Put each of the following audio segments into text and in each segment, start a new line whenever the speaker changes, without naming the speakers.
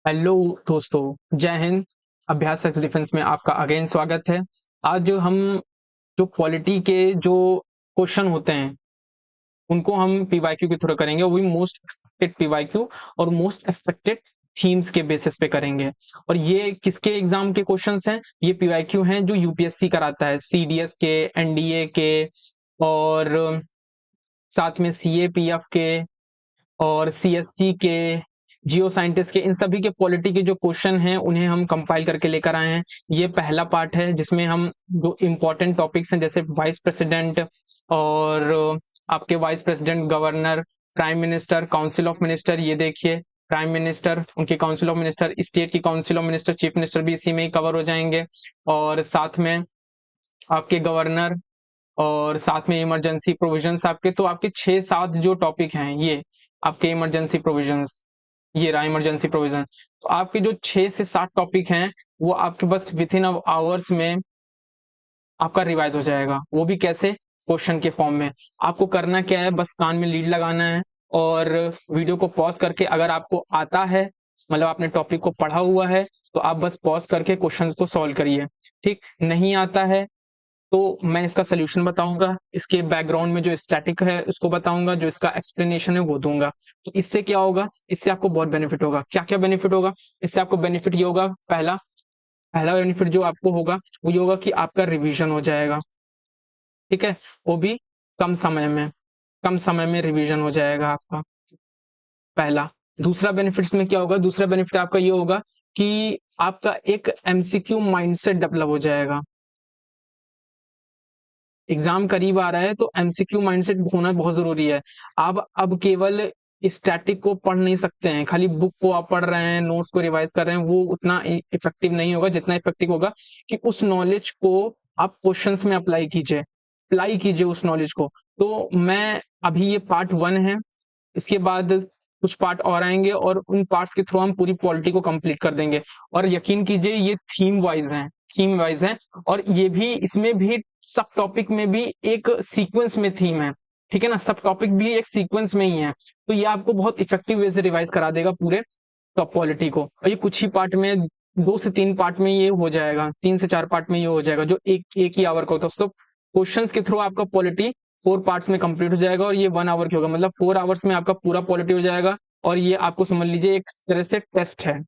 Hello दोस्तों, जय हिंद। अभ्यास एक्स डिफेंस में आपका अगेन स्वागत है। आज हम जो पॉलिटी के जो क्वेश्चन होते हैं उनको हम पीवाईक्यू के थ्रू करेंगे, वो भी मोस्ट एक्सपेक्टेड पीवाईक्यू और मोस्ट एक्सपेक्टेड थीम्स के बेसिस पे करेंगे। और ये किसके एग्जाम के क्वेश्चंस हैं? ये पीवाईक्यू हैं जो यूपीएससी कराता है, सीडीएस के, एनडीए के और साथ में सीएपीएफ के और सीएससी के, जियो साइंटिस्ट के। इन सभी के पॉलिटी के जो क्वेश्चन हैं उन्हें हम कंपाइल करके लेकर आए हैं। ये पहला पार्ट है जिसमें हम जो इम्पोर्टेंट टॉपिक्स हैं जैसे वाइस प्रेसिडेंट और आपके vice president, governor, prime minister, council of minister, ये देखिए प्राइम मिनिस्टर, उनके काउंसिल ऑफ मिनिस्टर, स्टेट की council of minister, chief minister भी इसी में ही कवर हो जाएंगे। और साथ में आपके गवर्नर और साथ में इमरजेंसी प्रोविजंस आपके, तो आपके 6-7 जो टॉपिक हैं ये आपके इमरजेंसी प्रोविजंस, ये रहा इमरजेंसी प्रोविजन। तो आपके जो 6 से 7 टॉपिक हैं वो आपके बस विद इन आवर्स में आपका रिवाइज हो जाएगा। वो भी कैसे? क्वेश्चन के फॉर्म में। आपको करना क्या है, बस कान में लीड लगाना है और वीडियो को पॉज करके, अगर आपको आता है मतलब आपने टॉपिक को पढ़ा हुआ है तो आप बस पॉज करके क्वेश्चंस को सॉल्व करिए। ठीक, नहीं आता है तो मैं इसका सोल्यूशन बताऊंगा, इसके बैकग्राउंड में जो स्टैटिक है उसको बताऊंगा, जो इसका एक्सप्लेनेशन है वो दूंगा। तो इससे क्या होगा, इससे आपको बहुत बेनिफिट होगा। क्या क्या बेनिफिट होगा? इससे आपको बेनिफिट ये होगा, पहला पहला बेनिफिट जो आपको होगा वो ये होगा कि आपका रिवीजन हो जाएगा। ठीक है, वो भी कम समय में रिवीजन हो जाएगा आपका, पहला। दूसरा बेनिफिट इसमें क्या होगा? दूसरा बेनिफिट आपका ये होगा कि आपका एक एमसीक्यू माइंडसेट डेवलप हो जाएगा। एग्जाम करीब आ रहा है तो एमसीक्यू माइंडसेट होना बहुत जरूरी है। आप अब केवल स्टैटिक को पढ़ नहीं सकते हैं, खाली बुक को आप पढ़ रहे हैं, नोट्स को रिवाइज कर रहे हैं, वो उतना इफेक्टिव नहीं होगा। जितना इफेक्टिव होगा कि उस नॉलेज को आप क्वेश्चंस में अप्लाई कीजिए उस नॉलेज को। तो मैं अभी ये पार्ट 1 है, इसके बाद कुछ पार्ट और आएंगे और उन पार्ट्स के थ्रू हम पूरी पॉलिटी को कंप्लीट कर देंगे। और यकीन कीजिए ये थीम वाइज हैं और ये भी, इसमें भी सब टॉपिक में भी एक सीक्वेंस में थीम है। ठीक है ना, सब टॉपिक भी एक सीक्वेंस में ही है। तो ये आपको बहुत इफेक्टिव वे से रिवाइज करा देगा पूरे टॉप पॉलिटी को। और ये कुछ ही पार्ट में, 2 से 3 पार्ट में ये हो जाएगा, 3 से 4 पार्ट में ये हो जाएगा, जो एक ही आवर का होता है। तो क्वेश्चंस के थ्रू आपका पॉलिटी 4 पार्ट्स में कंप्लीट हो जाएगा और ये 1 आवर की होगा, मतलब 4 आवर्स में आपका पूरा पॉलिटी हो जाएगा। और ये आपको समझ लीजिए एक तरह से टेस्ट है।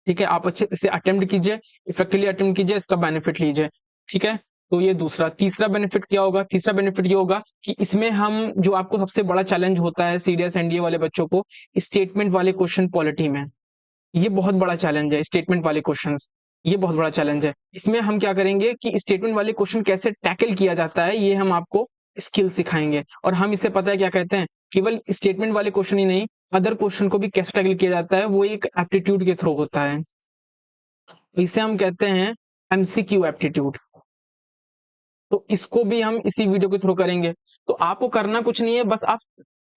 ठीक है, आप अच्छे से अटेम्प्ट कीजिए, इफेक्टिवली अटेम्प्ट कीजिए, इसका बेनिफिट लीजिए। ठीक है, तो ये दूसरा। तीसरा बेनिफिट क्या होगा? तीसरा बेनिफिट ये होगा कि इसमें हम, जो आपको सबसे बड़ा चैलेंज होता है सीडीएस एनडीए वाले बच्चों को, स्टेटमेंट वाले क्वेश्चन पॉलिटी में, ये बहुत बड़ा चैलेंज है। स्टेटमेंट वाले क्वेश्चंस, ये बहुत बड़ा चैलेंज है। इसमें हम क्या करेंगे कि स्टेटमेंट वाले क्वेश्चन कैसे टैकल किया जाता है ये हम आपको स्किल सिखाएंगे। और हम इसे पता है क्या कहते हैं, केवल स्टेटमेंट वाले क्वेश्चन ही नहीं, अदर क्वेश्चन को भी कैसे टैकल किया जाता है, वो एक एप्टीट्यूड के थ्रू होता है। इसे हम कहते हैं एमसीक्यू एप्टीट्यूड। तो इसको भी हम इसी वीडियो के थ्रू करेंगे। तो आपको करना कुछ नहीं है, बस आप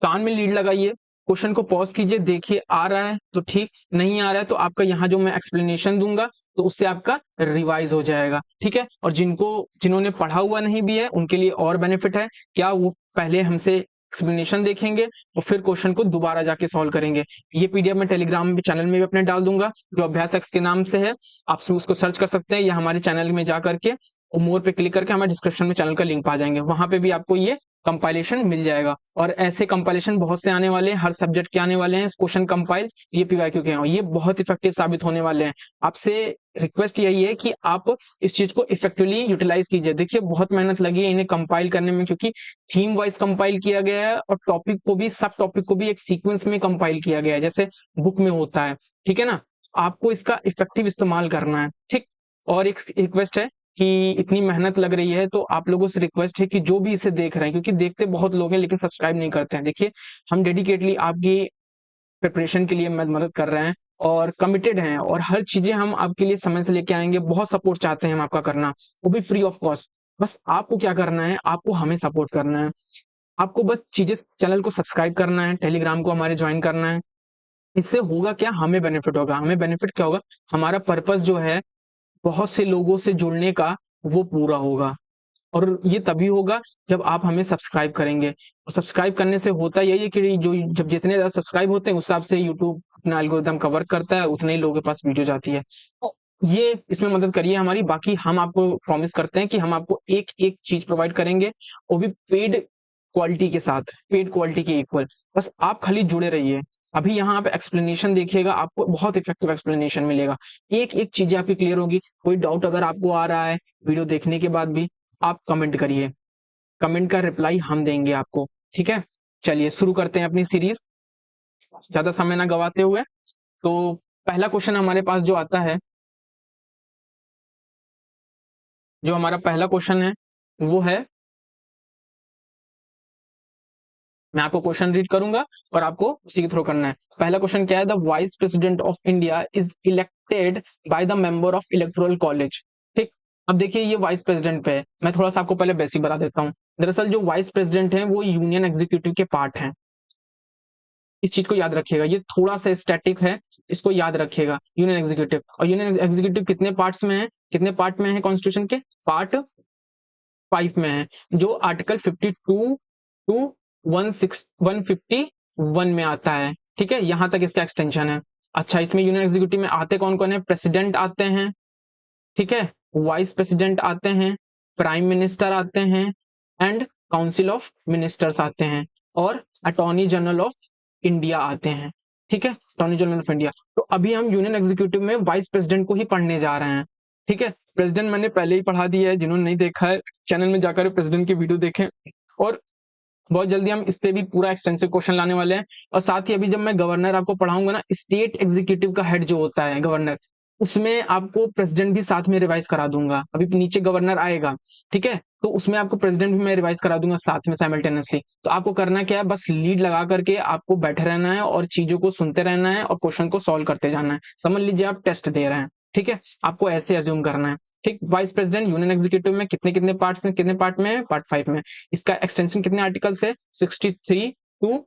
कान में लीड लगाइए, क्वेश्चन को पॉज कीजिए, देखिए आ रहा है तो ठीक, नहीं आ रहा है तो आपका यहाँ जो मैं एक्सप्लेनेशन दूंगा तो उससे आपका रिवाइज हो जाएगा। ठीक है, और जिन्होंने पढ़ा हुआ नहीं भी है उनके लिए और बेनिफिट है। क्या? वो पहले हमसे एक्सप्लेनेशन देखेंगे और फिर क्वेश्चन को दोबारा जाके सॉल्व करेंगे। ये पीडीएफ मैं टेलीग्राम चैनल में भी अपने डाल दूंगा, जो अभ्यास एक्स के नाम से है। आप उसको सर्च कर सकते हैं या हमारे चैनल में जा करके और मोर पे क्लिक करके हमारे डिस्क्रिप्शन में चैनल का लिंक पा जाएंगे, वहां पे भी आपको ये कंपाइलेशन मिल जाएगा। और ऐसे कंपाइलेशन बहुत से आने वाले हैं, हर सब्जेक्ट के आने वाले हैं क्वेश्चन कंपाइल, ये पीवाईक्यू के हैं, ये बहुत इफेक्टिव साबित होने वाले हैं। आपसे रिक्वेस्ट यही है कि आप इस चीज को इफेक्टिवली यूटिलाइज कीजिए। देखिए बहुत मेहनत लगी है इन्हें कंपाइल करने में, क्योंकि थीम वाइज कंपाइल किया गया है और टॉपिक को भी, सब टॉपिक को भी एक सीक्वेंस में कंपाइल किया गया है जैसे बुक में होता है। ठीक है ना, आपको इसका इफेक्टिव इस्तेमाल करना है। ठीक, और एक रिक्वेस्ट है कि इतनी मेहनत लग रही है तो आप लोगों से रिक्वेस्ट है कि जो भी इसे देख रहे हैं, क्योंकि देखते बहुत लोग हैं लेकिन सब्सक्राइब नहीं करते हैं। देखिए हम डेडिकेटली आपकी प्रिपरेशन के लिए मदद कर रहे हैं और कमिटेड हैं, और हर चीजें हम आपके लिए समय से लेके आएंगे। बहुत सपोर्ट चाहते हैं हम आपका करना, वो भी फ्री ऑफ कॉस्ट। बस आपको क्या करना है, आपको हमें सपोर्ट करना है। आपको बस चीजें, चैनल को सब्सक्राइब करना है, टेलीग्राम को हमारे ज्वाइन करना है। इससे होगा क्या, हमें बेनिफिट होगा। हमें बेनिफिट क्या होगा, हमारा पर्पस जो है बहुत से लोगों से जुड़ने का, वो पूरा होगा। और ये तभी होगा जब आप हमें सब्सक्राइब करेंगे। और सब्सक्राइब करने से होता यही है कि जो, जब जितने ज्यादा सब्सक्राइब होते हैं उस हिसाब से यूट्यूब अपना एल्गोरिदम का वर्क करता है, उतने ही लोगों के पास वीडियो जाती है। तो ये इसमें मदद करिए हमारी। बाकी हम आपको प्रॉमिस करते हैं कि हम आपको एक एक चीज प्रोवाइड करेंगे, वो भी पेड क्वालिटी के साथ, पेड क्वालिटी के इक्वल। बस आप खाली जुड़े रहिए। अभी यहाँ आप एक्सप्लेनेशन देखिएगा, आपको बहुत इफेक्टिव एक्सप्लेनेशन मिलेगा, एक एक चीजें आपकी क्लियर होगी। कोई डाउट अगर आपको आ रहा है वीडियो देखने के बाद भी, आप कमेंट करिए, कमेंट का रिप्लाई हम देंगे आपको। ठीक है, चलिए शुरू करते हैं अपनी सीरीज, ज्यादा समय ना गवाते हुए। तो पहला क्वेश्चन हमारे पास जो आता है, जो हमारा पहला क्वेश्चन है वो है, मैं आपको क्वेश्चन रीड करूंगा और आपको उसी के थ्रू करना है। पहला क्वेश्चन क्या है? The vice president of India is elected by the member of electoral college. ठीक, अब देखिए ये वाइस प्रेसिडेंट पे है, मैं थोड़ा सा आपको पहले बेसिक बता देता हूँ। दरअसल जो वाइस प्रेसिडेंट है वो यूनियन एग्जीक्यूटिव के पार्ट हैं, इस चीज को याद रखिएगा, ये थोड़ा सा स्टैटिक है, इसको याद रखिएगा। यूनियन एग्जीक्यूटिव, और यूनियन एग्जीक्यूटिव कितने पार्ट्स में है, कितने पार्ट में है कॉन्स्टिट्यूशन के? पार्ट 5 में है, जो आर्टिकल 52 टू 151 में आता है। ठीक है, यहां तक इसका एक्सटेंशन है। अच्छा, इसमें यूनियन एग्जीक्यूटिव में आते कौन कौन है? प्रेसिडेंट आते हैं, ठीक है, वाइस प्रेसिडेंट आते हैं, प्राइम मिनिस्टर आते हैं, एंड काउंसिल ऑफ मिनिस्टर्स आते हैं, और अटॉर्नी जनरल ऑफ इंडिया आते हैं। ठीक है, अटॉर्नी जनरल ऑफ इंडिया। तो अभी हम यूनियन एग्जीक्यूटिव में वाइस प्रेसिडेंट को ही पढ़ने जा रहे हैं। ठीक है, प्रेसिडेंट मैंने पहले ही पढ़ा दिया है, जिन्होंने नहीं देखा है चैनल में जाकर प्रेसिडेंट की वीडियो देखें। और बहुत जल्दी हम इस पे भी पूरा एक्सटेंसिव क्वेश्चन लाने वाले हैं। और साथ ही अभी जब मैं गवर्नर आपको पढ़ाऊंगा ना, स्टेट एग्जीक्यूटिव का हेड जो होता है गवर्नर, उसमें आपको प्रेसिडेंट भी साथ में रिवाइज करा दूंगा। अभी नीचे गवर्नर आएगा, ठीक है, तो उसमें आपको प्रेसिडेंट भी मैं रिवाइज करा दूंगा साथ में साइमल्टेनियसली। तो आपको करना क्या है, बस लीड लगा करके आपको बैठे रहना है और चीजों को सुनते रहना है और क्वेश्चन को सॉल्व करते जाना है। समझ लीजिए आप टेस्ट दे रहे हैं। ठीक है, आपको ऐसे अज्यूम करना है। ठीक, वाइस प्रेसिडेंट यूनियन एग्जीक्यूटिव में कितने कितने पार्ट्स हैं, कितने पार्ट में है? पार्ट 5 में। इसका एक्सटेंशन कितने आर्टिकल से? 63 टू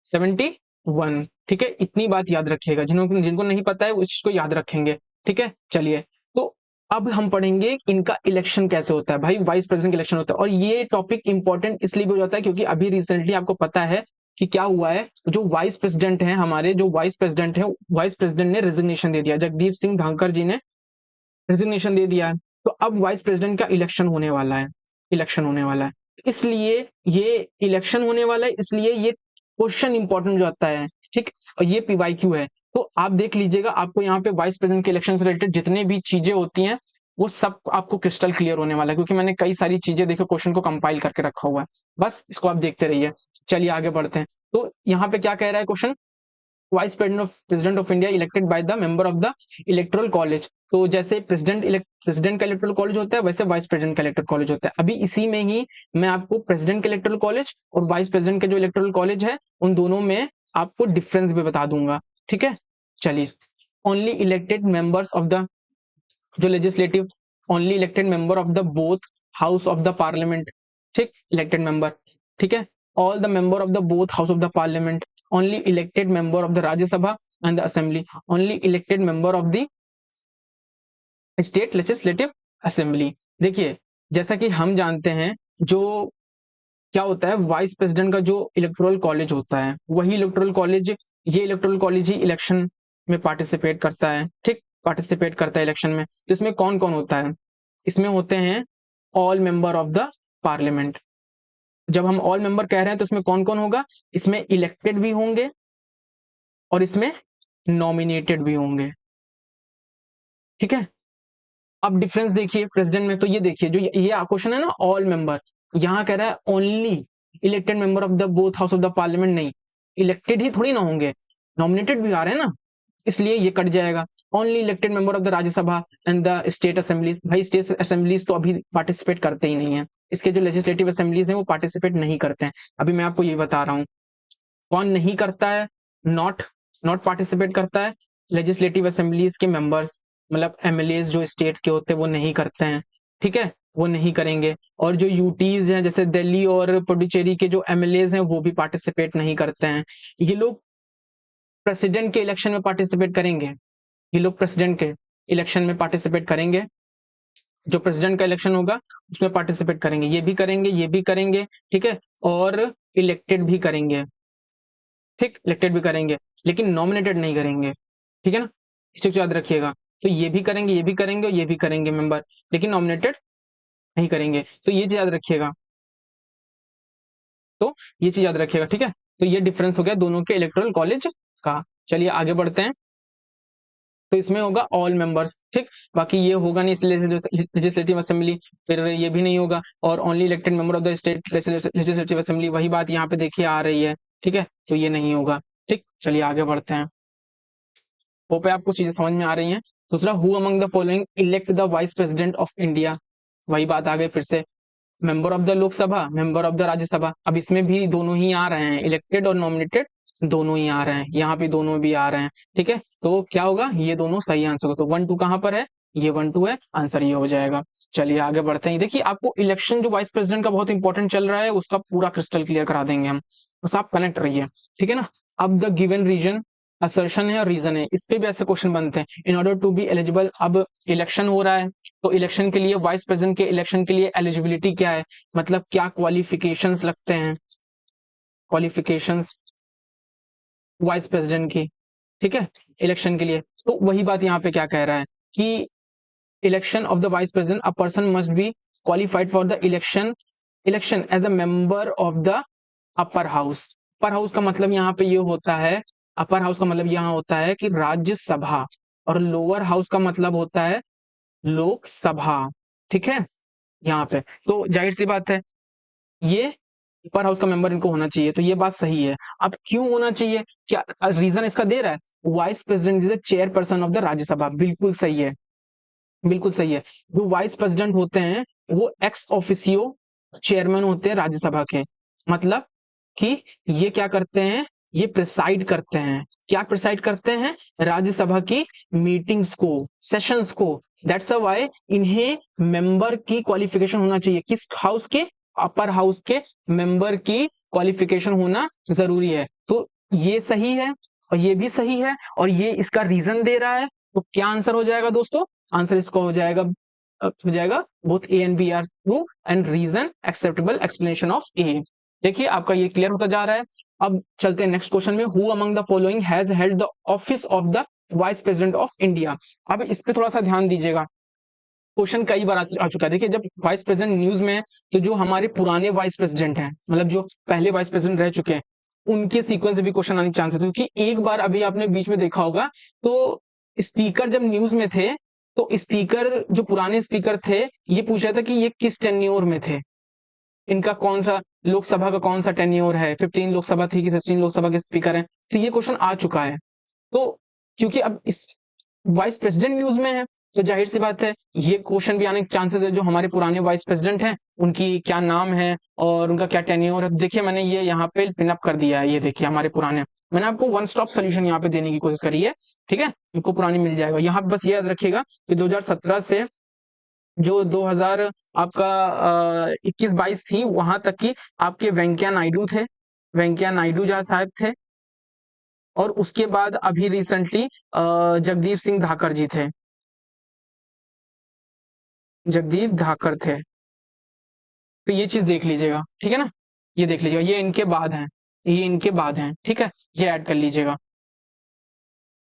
71। ठीक है, इतनी बात याद रखिएगा, जिनको नहीं पता है उस चीज को याद रखेंगे। ठीक है, चलिए, तो अब हम पढ़ेंगे इनका इलेक्शन कैसे होता है। भाई वाइस प्रेसिडेंट इलेक्शन होता है, और ये टॉपिक इंपॉर्टेंट इसलिए भी हो जाता है क्योंकि अभी रिसेंटली आपको पता है कि क्या हुआ है। जो वाइस प्रेसिडेंट है हमारे, जो वाइस प्रेसिडेंट है, वाइस प्रेसिडेंट ने रिजिग्नेशन दे दिया, जगदीप सिंह धांकर जी ने रिजिग्नेशन दे दिया है। तो अब वाइस प्रेसिडेंट का इलेक्शन होने वाला है, इलेक्शन होने वाला है। इसलिए ये इलेक्शन होने वाला है, इसलिए ये क्वेश्चन इंपॉर्टेंट जो आता है। ठीक, और ये पीवाईक्यू है। तो आप देख लीजिएगा, आपको यहाँ पे वाइस प्रेसिडेंट के इलेक्शन से रिलेटेड जितने भी चीजें होती हैं वो सब आपको क्रिस्टल क्लियर होने वाला है, क्योंकि मैंने कई सारी चीजें देखो क्वेश्चन को कंपाइल करके रखा हुआ है। बस इसको आप देखते रहिए। चलिए आगे बढ़ते हैं। तो यहाँ पे क्या कह रहा है question? Vice president of India elected by the member of the electoral college. तो जैसे प्रेसिडेंट का इलेक्टोरल कॉलेज होता है, वैसे वाइस प्रेसिडेंट का इलेक्टोरल कॉलेज होता है। अभी इसी में ही मैं आपको प्रेसिडेंट का इलेक्टोरल कॉलेज और वाइस प्रेसिडेंट का जो इलेक्टोरल कॉलेज है, उन दोनों में आपको डिफरेंस भी बता दूंगा। ठीक है, चलिए, only elected members of the, जो legislative, only elected member of the both house of the parliament. ठीक, इलेक्टेड मेंबर, ठीक है, all the member of the both house of the parliament, only elected member of the Rajya Sabha and the Assembly, only elected member of the State Legislative Assembly। देखिए, जैसा कि हम जानते हैं, जो क्या होता है, वाइस प्रेसिडेंट का जो इलेक्टोरल कॉलेज होता है, वही इलेक्टोरल कॉलेज, ये इलेक्टोरल कॉलेज ही इलेक्शन में पार्टिसिपेट करता है। ठीक, पार्टिसिपेट करता है इलेक्शन में। तो इसमें कौन कौन होता है? इसमें होते हैं all member of the parliament. जब हम ऑल मेंबर कह रहे हैं तो इसमें कौन कौन होगा? इसमें इलेक्टेड भी होंगे और इसमें नॉमिनेटेड भी होंगे। ठीक है, अब डिफरेंस देखिए प्रेसिडेंट में। तो ये देखिए, जो ये क्वेश्चन है ना, ऑल मेंबर, यहां कह रहा है only elected member of the both house of the parliament. नहीं, इलेक्टेड ही थोड़ी ना होंगे, नॉमिनेटेड भी आ रहे हैं ना, इसलिए ये कट जाएगा। Only elected member of the Rajya Sabha and the state assemblies. भाई स्टेट असेंबलीज तो अभी पार्टिसिपेट करते ही नहीं है, इसके जो लेजिस्लेटिव असेंबलीज हैं वो पार्टिसिपेट नहीं करते हैं। अभी मैं आपको ये बता रहा हूँ कौन नहीं करता है, नॉट नॉट पार्टिसिपेट करता है। लेजिस्लेटिव असेंबलीज के मेंबर्स, मतलब एमएलए जो स्टेट के होते हैं, वो नहीं करते हैं। ठीक है, वो नहीं करेंगे। और जो यूटीज हैं, जैसे दिल्ली और पुडुचेरी के जो एमएलए हैं, वो भी पार्टिसिपेट नहीं करते हैं। ये लोग प्रेसिडेंट के इलेक्शन में पार्टिसिपेट करेंगे, ये लोग प्रेसिडेंट के इलेक्शन में पार्टिसिपेट करेंगे। जो प्रेसिडेंट का इलेक्शन होगा उसमें पार्टिसिपेट करेंगे, ये भी करेंगे, ये भी करेंगे। ठीक है, और इलेक्टेड भी करेंगे। ठीक, इलेक्टेड भी करेंगे लेकिन नॉमिनेटेड नहीं करेंगे, ठीक है ना, इस चीज को याद रखिएगा। तो ये भी करेंगे, ये भी करेंगे और ये भी करेंगे मेंबर, लेकिन नॉमिनेटेड नहीं करेंगे, तो ये चीज याद रखिएगा। तो ये चीज याद रखिएगा, ठीक है। तो ये डिफरेंस हो गया दोनों के इलेक्टोरल कॉलेज का। चलिए आगे बढ़ते हैं। तो इसमें होगा ऑल मेंबर्स, ठीक, बाकी ये होगा नहीं लेजिस्लेटिव असेंबली, फिर ये भी नहीं होगा, और only elected member of the state legislative assembly, वही बात यहाँ पे देखिए आ रही है, ठीक है, तो ये नहीं होगा। ठीक, चलिए आगे बढ़ते हैं। होप है आपको चीजें समझ में आ रही हैं। दूसरा, who among the following elect the vice president of India, वही बात आ गई फिर से, member of the Lok Sabha, member of the Rajya Sabha. अब इसमें भी दोनों ही आ रहे हैं, इलेक्टेड और नॉमिनेटेड दोनों ही आ रहे हैं, यहाँ पे दोनों भी आ रहे हैं, ठीक है। तो क्या होगा, ये दोनों सही आंसर होगा। तो 1-2 कहाँ पर है, ये 1-2 है, आंसर ये हो जाएगा। चलिए आगे बढ़ते हैं। देखिए आपको इलेक्शन जो वाइस प्रेसिडेंट का बहुत इंपॉर्टेंट चल रहा है, उसका पूरा क्रिस्टल क्लियर करा देंगे हम, बस आप कनेक्ट रहिए, ठीक है ना। अब द गिवन रीजन असर्शन है और रीजन है, इस पे भी ऐसे क्वेश्चन बनते हैं। In order to be eligible, अब इलेक्शन हो रहा है, तो इलेक्शन के लिए वाइस प्रेसिडेंट के इलेक्शन के लिए एलिजिबिलिटी क्या है, मतलब क्या क्वालिफिकेशंस लगते हैं, क्वालिफिकेशंस वाइस प्रेसिडेंट की, ठीक है, इलेक्शन के लिए। तो वही बात यहाँ पे क्या कह रहा है कि election of the vice president, a person must be qualified for the election as a member of the upper house. Upper house का मतलब यहाँ पे ये होता है, अपर हाउस का मतलब यहाँ होता है कि राज्यसभा, और लोअर हाउस का मतलब होता है लोकसभा, ठीक है, यहाँ पे। तो जाहिर सी बात है ये अपर हाउस का मेंबर इनको होना चाहिए, तो ये बात सही है। अब क्यों होना चाहिए, क्या रीजन इसका दे रहा है, vice president is the chairperson of the Rajya Sabha, बिल्कुल सही है, बिल्कुल सही है। जो वाइस प्रेसिडेंट होते हैं वो एक्स ऑफिसियो चेयरमैन होते हैं राज्यसभा के, मतलब कि ये क्या करते हैं, ये प्रिसाइड करते हैं, क्या प्रिसाइड करते हैं, राज्यसभा की मीटिंग्स को, सेशंस को। दैट्स व्हाई इन्हें मेंबर की क्वालिफिकेशन होना चाहिए, किस हाउस के, अपर हाउस के मेंबर की क्वालिफिकेशन होना जरूरी है। तो ये सही है और ये भी सही है, और ये इसका रीजन दे रहा है। तो क्या आंसर हो जाएगा दोस्तों, आंसर इसको हो जाएगा both A and B are true and reason acceptable explanation of A. देखिए आपका ये क्लियर होता जा रहा है। अब चलते हैं नेक्स्ट क्वेश्चन में, who among the following has held the office of the vice president of India. अब इस पे थोड़ा सा ध्यान दीजिएगा, क्वेश्चन कई बार आ चुका है। देखिए जब वाइस प्रेसिडेंट न्यूज में है, तो जो हमारे पुराने वाइस प्रेसिडेंट हैं, मतलब जो पहले वाइस प्रेसिडेंट रह चुके हैं, उनके सीक्वेंस से भी क्वेश्चन आने के चांसेस, क्योंकि एक बार अभी आपने बीच में देखा होगा, तो स्पीकर जब न्यूज में थे, तो स्पीकर जो पुराने स्पीकर थे, ये पूछ रहा था कि ये किस टेन्योर में थे, इनका कौन सा लोकसभा का कौन सा टेन्योर है, 15 लोकसभा थी कि 16 लोकसभा के स्पीकर हैं। तो ये क्वेश्चन आ चुका है। तो क्योंकि अब इस वाइस प्रेसिडेंट न्यूज में है, तो जाहिर सी बात है ये क्वेश्चन भी आने के चांसेस है, जो हमारे पुराने वाइस प्रेसिडेंट हैं उनकी क्या नाम है और उनका क्या टेन्योर है। देखिए मैंने ये यहाँ पे पिनअप कर दिया है, ये देखिए हमारे पुराने, मैंने आपको वन स्टॉप सोल्यूशन यहाँ पे देने की कोशिश करी है, ठीक है, आपको पुरानी मिल जाएगा। यहाँ पे बस ये याद रखिएगा कि 2017 से जो 2000 आपका 21-22 थी, वहां तक की आपके वेंकैया नायडू थे, वेंकैया नायडू जहाँ साहब थे, और उसके बाद अभी रिसेंटली जगदीप सिंह धाकर जी थे, जगदीप धाकर थे। तो ये चीज देख लीजिएगा, ठीक है ना, ये देख लीजिएगा, ये इनके बाद हैं, ये इनके बाद हैं, ठीक है, ये ऐड कर लीजिएगा।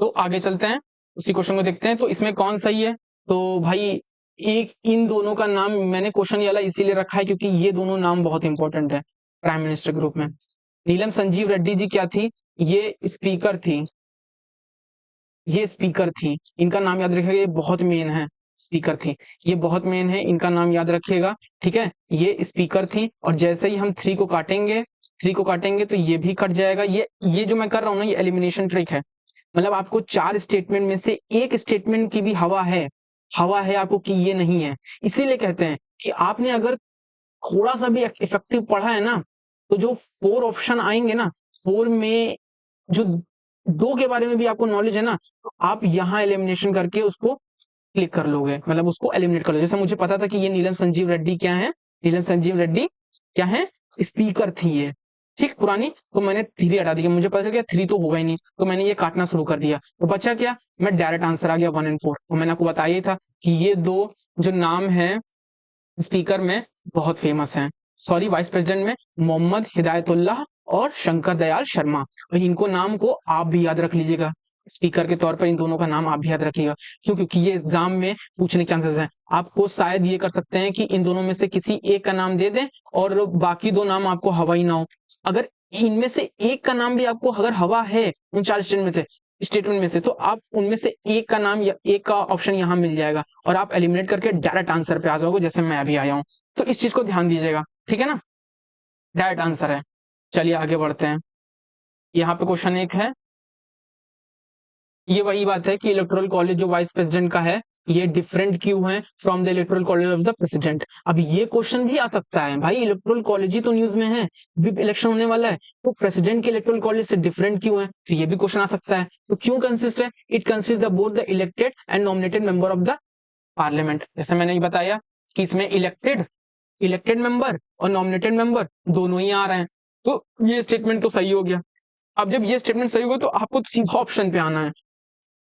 तो आगे चलते हैं, उसी क्वेश्चन को देखते हैं। तो इसमें कौन सही है, तो भाई एक इन दोनों का नाम मैंने क्वेश्चन ये वाला इसीलिए रखा है क्योंकि ये दोनों नाम बहुत इंपॉर्टेंट है प्राइम मिनिस्टर ग्रुप में। नीलम संजीव रेड्डी जी क्या थी, ये स्पीकर थी, ये स्पीकर थी, इनका नाम याद रखिएगा, ये बहुत मेन है, स्पीकर थी, ये बहुत मेन है, इनका नाम याद रखिएगा, ठीक है, ये स्पीकर थी। और जैसे ही हम 3 को काटेंगे, 3 को काटेंगे तो ये भी कट जाएगा। ये जो मैं कर रहा हूँ ना, ये एलिमिनेशन ट्रिक है, मतलब आपको 4 स्टेटमेंट में से एक स्टेटमेंट की भी हवा है, हवा है आपको कि ये नहीं है। इसीलिए कहते हैं कि आपने अगर थोड़ा सा भी इफेक्टिव पढ़ा है ना, तो जो 4 ऑप्शन आएंगे ना, 4 में जो 2 के बारे में भी आपको नॉलेज है ना, तो आप यहाँ एलिमिनेशन करके उसको क्लिक कर लोगे, मतलब उसको एलिमिनेट कर लोगे। जैसे मुझे पता था कि ये नीलम संजीव रेड्डी क्या है, नीलम संजीव रेड्डी क्या है, स्पीकर थी ये, ठीक, पुरानी, तो मैंने 3 हटा दिया, मुझे पता चल गया 3 तो होगा ही नहीं, तो मैंने ये काटना शुरू कर दिया, तो बचा क्या, मैं डायरेक्ट आंसर आ गया 1 और 4। तो मैंने आपको बताया ही था कि ये 2 जो नाम है स्पीकर में बहुत फेमस हैं, सॉरी वाइस प्रेसिडेंट में, मोहम्मद हिदायतुल्लाह और शंकर दयाल शर्मा। और इनको नाम को आप भी याद रख लीजिएगा, स्पीकर के तौर पर इन दोनों का नाम आप भी याद रखिएगा, क्यों? क्योंकि ये एग्जाम में पूछने के चांसेस हैं। आपको शायद ये कर सकते हैं कि इन दोनों में से किसी एक का नाम दे दें और बाकी दो नाम आपको हवा ही ना हो। अगर इनमें से एक का नाम भी आपको अगर हवा है उन चार स्टेटमेंट में से, तो आप उनमें से एक का नाम या एक का ऑप्शन यहाँ मिल जाएगा और आप एलिमिनेट करके डायरेक्ट आंसर पे आ जाओगे, जैसे मैं अभी आया हूँ। तो इस चीज को ध्यान दीजिएगा, ठीक है ना? डायरेक्ट आंसर है। चलिए आगे बढ़ते हैं। यहाँ पे क्वेश्चन एक है, ये वही बात है कि इलेक्टोरल कॉलेज जो वाइस प्रेसिडेंट का है ये डिफरेंट क्यों है from the electoral college of the president. अब ये क्वेश्चन भी आ सकता है, भाई इलेक्टोरल कॉलेज ही तो न्यूज में है, भी इलेक्शन होने वाला है, तो प्रेसिडेंट के इलेक्टोरल कॉलेज से डिफरेंट क्यों है? तो ये भी क्वेश्चन आ सकता है। तो क्यों कंसिस्ट है? It consist the both the elected and nominated member of the parliament. जैसे मैंने बताया कि इसमें इलेक्टेड इलेक्टेड मेंबर और नॉमिनेटेड मेंबर दोनों ही आ रहे हैं, तो ये स्टेटमेंट तो सही हो गया। अब जब ये स्टेटमेंट सही होगा तो आपको सीधा ऑप्शन पे आना है,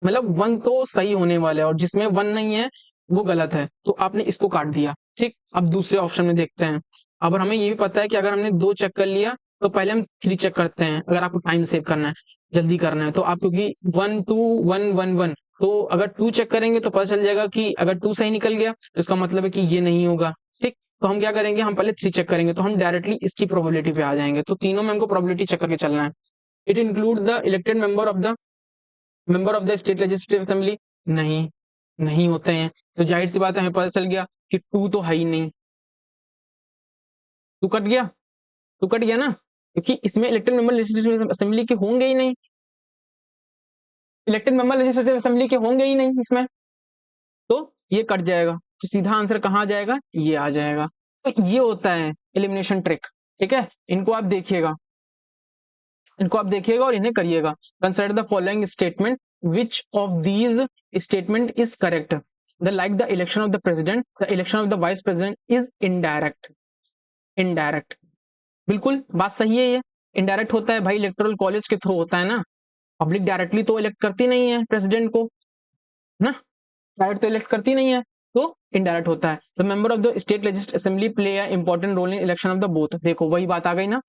मतलब वन तो सही होने वाला है और जिसमें वन नहीं है वो गलत है, तो आपने इसको काट दिया। ठीक, अब दूसरे ऑप्शन में देखते हैं। अब हमें ये भी पता है कि अगर हमने दो चेक कर लिया तो पहले हम थ्री चेक करते हैं, अगर आपको टाइम सेव करना है, जल्दी करना है, तो आप क्योंकि one two one one one, तो अगर टू चेक करेंगे तो पता चल जाएगा कि अगर टू सही निकल गया तो इसका मतलब है कि ये नहीं होगा। ठीक, तो हम क्या करेंगे, हम पहले थ्री चेक करेंगे, तो हम डायरेक्टली इसकी प्रोबेबिलिटी पे आ जाएंगे। तो तीनों में हमको प्रोबेबिलिटी चेक करके चलना है। It include the elected member of the state legislative assembly, नहीं नहीं होते हैं, तो जाहिर सी बात है हमें पता चल गया कि टू तो है ही नहीं। टू कट गया, टू कट गया ना, क्योंकि इसमें इलेक्टेड मेंबर लेजिस्लेटिव असेंबली के होंगे ही नहीं, इलेक्टेड मेंबर लेजिस्लेटिव असेंबली के होंगे ही नहीं इसमें, तो ये कट जाएगा। तो सीधा आंसर कहाँ आ जाएगा, ये आ जाएगा। तो ये होता है एलिमिनेशन ट्रिक। ठीक है, इनको आप देखिएगा और इन्हें करिएगा। Consider the following statement, which of these statement is correct? The like the election of the president, the election of the vice president is indirect. Indirect, बिल्कुल बात सही है। ये इनडायरेक्ट होता है भाई, इलेक्टोरल कॉलेज के थ्रू होता है ना, पब्लिक डायरेक्टली तो इलेक्ट करती नहीं है प्रेसिडेंट को ना, डायरेक्ट तो इलेक्ट करती नहीं है, तो इनडायरेक्ट होता है। The member of the state legislative assembly play a important role in election of the both. देखो वही बात आ गई ना,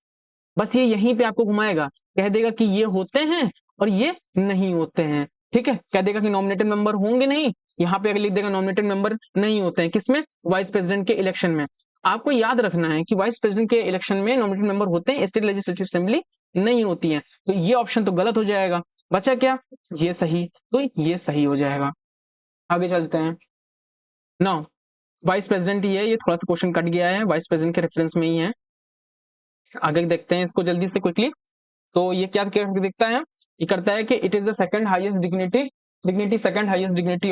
बस ये यहीं पे आपको घुमाएगा, कह देगा कि ये होते हैं और ये नहीं होते हैं। ठीक है, कह देगा कि नॉमिनेटेड मेंबर होंगे नहीं, यहाँ पे अगर लिख देगा नॉमिनेटेड मेंबर नहीं होते हैं, किसमें? वाइस प्रेसिडेंट के इलेक्शन में। आपको याद रखना है कि वाइस प्रेसिडेंट के इलेक्शन में नॉमिनेटेड मेंबर होते हैं, स्टेट लेजिस्लेटिव असेंबली नहीं होती है, तो ये ऑप्शन तो गलत हो जाएगा। बचा क्या? ये सही, तो ये सही हो जाएगा। आगे चलते हैं। नाउ वाइस प्रेसिडेंट ही है, ये थोड़ा सा क्वेश्चन कट गया है, वाइस प्रेसिडेंट के रेफरेंस में ही है। आगे देखते हैं इसको जल्दी से क्विकली। तो ये क्या क्या दिखता है, ये करता है कि it is the second highest dignity second highest dignity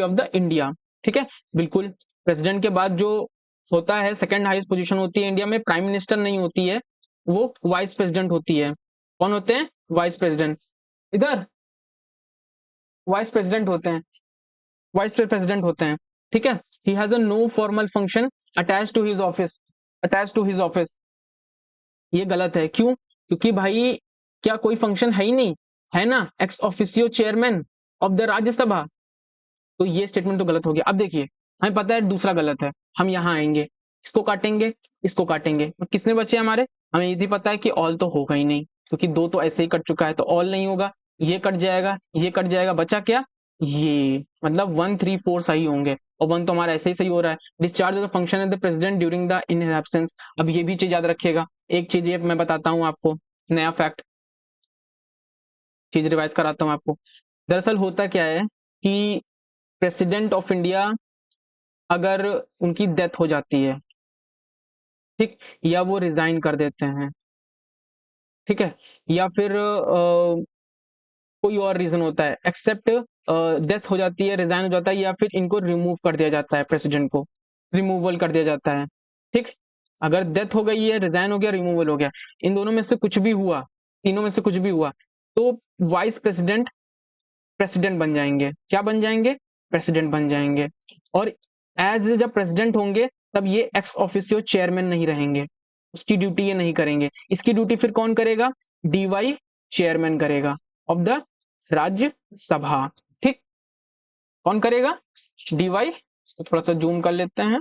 of the India. ठीक है, बिल्कुल। प्रेसिडेंट के बाद जो होता है सेकंड हाईएस्ट पोजीशन होती है इंडिया में, प्राइम मिनिस्टर नहीं होती है, वो वाइस प्रेसिडेंट होती है। कौन होते हैं? Vice president. इधर वाइस प्रेसिडेंट होते हैं, वाइस प्रेसिडेंट होते हैं। ठीक है, he has a no formal function attach to his office, attach to his office. ये गलत है, क्यों? क्योंकि भाई क्या कोई फंक्शन है ही नहीं, है ना, ex officio chairman of the Rajya Sabha, तो ये स्टेटमेंट तो गलत हो गया। अब देखिए, हमें पता है दूसरा गलत है, हम यहाँ आएंगे, इसको काटेंगे, इसको काटेंगे, तो किसने बचे हमारे? हमें ये भी पता है कि ऑल तो होगा ही नहीं, क्योंकि दो तो ऐसे ही कट चुका है, तो ऑल नहीं होगा, ये कट जाएगा, ये कट जाएगा, बचा क्या? ये, मतलब 1 3 4 सही होंगे, और 1 तो हमारा ऐसे ही सही हो रहा है। Discharge of the function of the president during the in absence. अब ये भी चीज याद रखिएगा, एक चीज ये मैं बताता हूँ आपको, नया फैक्ट, चीज रिवाइज कराता हूँ आपको। दरअसल होता क्या है कि प्रेसिडेंट ऑफ इंडिया अगर उनकी डेथ हो जाती है, ठीक, या वो रिजाइन कर देते हैं, ठीक है, या फिर कोई और रीजन होता है, एक्सेप्ट डेथ हो जाती है, रिजाइन हो जाता है, या फिर इनको रिमूव कर दिया जाता है, प्रेसिडेंट को रिमूवल कर दिया जाता है। ठीक, अगर डेथ हो गई है, रिजाइन हो गया, रिमूवल हो गया, इन दोनों में से कुछ भी हुआ, तीनों में से कुछ भी हुआ, तो वाइस प्रेसिडेंट प्रेसिडेंट बन जाएंगे। क्या बन जाएंगे? प्रेसिडेंट बन जाएंगे। और एज जब प्रेसिडेंट होंगे तब ये एक्स ऑफिसियो चेयरमैन नहीं रहेंगे, उसकी ड्यूटी ये नहीं करेंगे, इसकी ड्यूटी फिर कौन करेगा? डीवाई चेयरमैन करेगा ऑफ द राज्यसभा। ठीक, कौन करेगा? डीवाई, इसको थोड़ा सा जूम कर लेते हैं,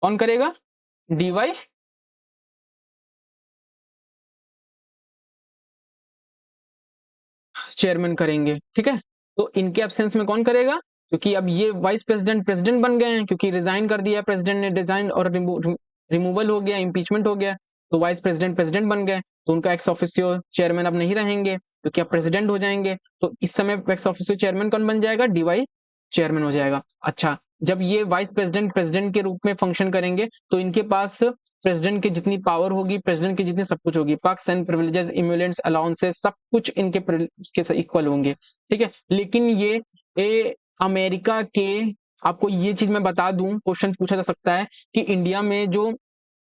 कौन करेगा? डीवाई चेयरमैन करेंगे, ठीक है। तो इनके एब्सेंस में कौन करेगा, क्योंकि अब ये वाइस प्रेसिडेंट प्रेसिडेंट बन गए हैं, क्योंकि रिजाइन कर दिया प्रेसिडेंट ने, डिजाइन और रिमूवल हो गया, इम्पीचमेंट हो गया, तो वाइस प्रेसिडेंट प्रेसिडेंट बन गए, तो उनका एक्स ऑफिसियो चेयरमैन अब नहीं रहेंगे, क्योंकि अब प्रेसिडेंट हो जाएंगे। तो इस समय एक्स ऑफिसियो चेयरमैन कौन बन जाएगा, डीवाई चेयरमैन हो जाएगा। अच्छा, जब ये वाइस प्रेसिडेंट प्रेसिडेंट के रूप में फंक्शन करेंगे, तो इनके पास प्रेसिडेंट की जितनी पावर होगी, प्रेसिडेंट की जितनी सब कुछ होगी, पर्क्स एंड प्रिविलेजेस, इम्यूलेंट्स, अलाउंसेस, सब कुछ इनके के इक्वल होंगे, ठीक है। लेकिन ये अमेरिका के, आपको ये चीज मैं बता दूं, क्वेश्चन पूछा जा सकता है कि इंडिया में जो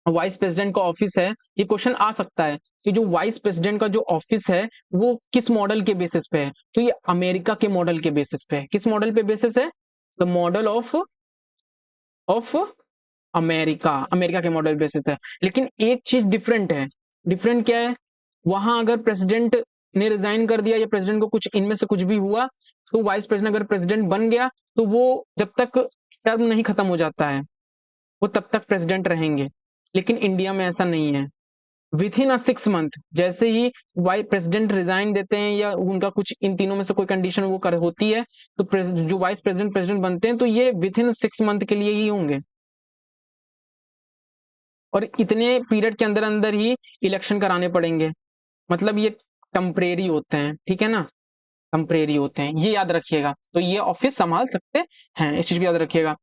वाइस प्रेसिडेंट का ऑफिस है, ये क्वेश्चन आ सकता है कि जो वाइस प्रेसिडेंट का जो ऑफिस है वो किस मॉडल के बेसिस पे है, तो ये अमेरिका के मॉडल के बेसिस पे है। किस मॉडल पे बेसिस है, the model of America, America के मॉडल बेसिस है। लेकिन एक चीज डिफरेंट है, डिफरेंट क्या है, वहां अगर प्रेसिडेंट ने रिजाइन कर दिया या प्रेसिडेंट को कुछ इनमें से कुछ भी हुआ, तो वाइस प्रेसिडेंट अगर प्रेसिडेंट बन गया, तो वो जब तक टर्म नहीं खत्म हो जाता है वो तब तक प्रेसिडेंट रहेंगे। लेकिन इंडिया में ऐसा नहीं है। विथ इन अ 6 मंथ, जैसे ही वाइस प्रेसिडेंट रिजाइन देते हैं या उनका कुछ इन तीनों में से कोई कंडीशन वो कर होती है, तो जो वाइस प्रेसिडेंट प्रेसिडेंट बनते हैं, तो ये विथ इन 6 मंथ के लिए ही होंगे, और इतने पीरियड के अंदर अंदर ही इलेक्शन कराने पड़ेंगे। मतलब ये टेम्परेरी होते हैं, ठीक है ना, टेम्परेरी होते हैं, ये याद रखिएगा। तो ये ऑफिस संभाल सकते हैं, इस चीज को याद रखिएगा।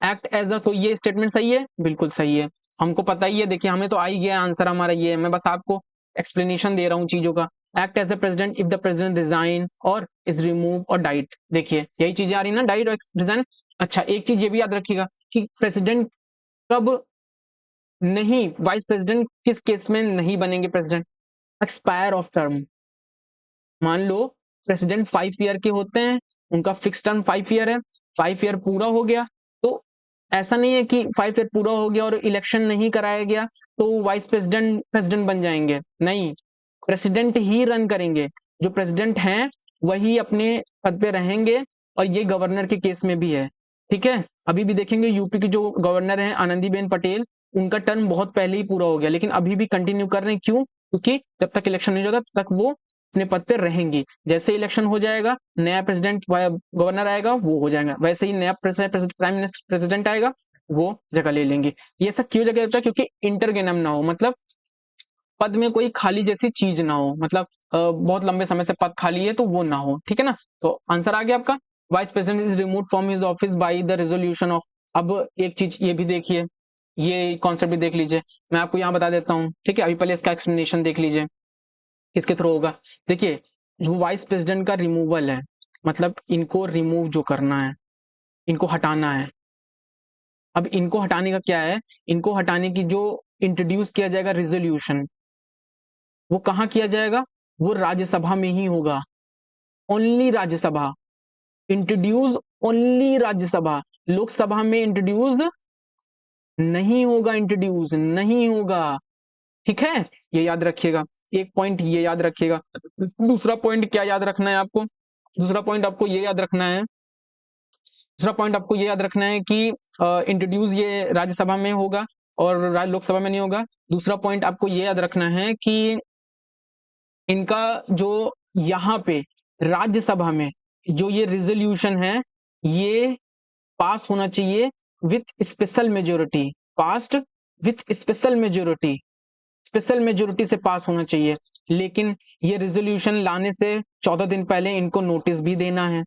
एक्ट एज अ, तो ये स्टेटमेंट सही है, बिल्कुल सही है, हमको पता ही है, देखिए हमें तो आ ही गया आंसर हमारा, ये है, मैं बस आपको एक्सप्लेनेशन दे रहा हूँ चीजों का। Act as the president if the president resign or is remove or died, देखिए यही चीजें आ रही है ना, डाइट और रिजाइन। अच्छा, एक चीज ये भी याद रखिएगा कि प्रेसिडेंट कब नहीं, वाइस प्रेसिडेंट किस केस में नहीं बनेंगे प्रेसिडेंट, एक्सपायर ऑफ टर्म। मान लो प्रेसिडेंट 5 ईयर के होते हैं, उनका फिक्स टर्म 5 ईयर है, 5 ईयर पूरा हो गया, तो ऐसा नहीं है कि 5 ईयर पूरा हो गया और इलेक्शन नहीं कराया गया तो वाइस प्रेसिडेंट प्रेसिडेंट बन जाएंगे, नहीं, प्रेसिडेंट ही रन करेंगे। जो प्रेसिडेंट हैं वही अपने पद पे रहेंगे, और ये गवर्नर के केस में भी है, ठीक है। अभी भी देखेंगे यूपी की जो गवर्नर हैं आनंदीबेन पटेल, उनका टर्म बहुत पहले ही पूरा हो गया, लेकिन अभी भी कंटिन्यू कर रहे हैं, क्यों, क्योंकि जब तक इलेक्शन नहीं होता तब तक वो अपने पद पे रहेंगी। जैसे इलेक्शन हो जाएगा, नया प्रेसिडेंट गवर्नर आएगा, वो हो जाएगा, वैसे ही नया प्राइम मिनिस्टर प्रेसिडेंट आएगा, वो जगह ले लेंगे। ये सब क्यों जगह होता है, क्योंकि इंटरगेनम ना हो, मतलब पद में कोई खाली जैसी चीज ना हो, मतलब बहुत लंबे समय से पद खाली है तो वो ना हो, ठीक है ना। तो आंसर आ गया आपका, vice president is remove from his office by the resolution of. अब एक चीज ये भी देखिए, ये कॉन्सेप्ट भी देख लीजिए, मैं आपको यहाँ बता देता हूँ, ठीक है। अभी पहले इसका एक्सप्लेनेशन देख लीजिए किसके थ्रू होगा। देखिए, जो वाइस प्रेसिडेंट का रिमूवल है, मतलब इनको रिमूव जो करना है, इनको हटाना है। अब इनको हटाने का क्या है, इनको हटाने की जो इंट्रोड्यूस किया जाएगा रिजोल्यूशन, वो कहाँ किया जाएगा, वो राज्यसभा में ही होगा, only Rajya Sabha, introduce only Rajya Sabha, Lok Sabha में इंट्रोड्यूस नहीं होगा, इंट्रोड्यूस नहीं होगा, ठीक है। ये याद रखिएगा, एक पॉइंट ये याद रखिएगा। दूसरा पॉइंट क्या याद रखना है आपको, दूसरा पॉइंट आपको ये याद रखना है, दूसरा पॉइंट आपको ये याद रखना है कि इंट्रोड्यूस ये राज्यसभा में होगा और लोकसभा में नहीं होगा। दूसरा पॉइंट आपको ये याद रखना है कि इनका जो यहाँ पे राज्यसभा में जो ये रिजोल्यूशन है, ये पास होना चाहिए with special majority, passed with special majority, special majority से पास होना चाहिए। लेकिन ये रिजोल्यूशन लाने से 14 दिन पहले इनको नोटिस भी देना है,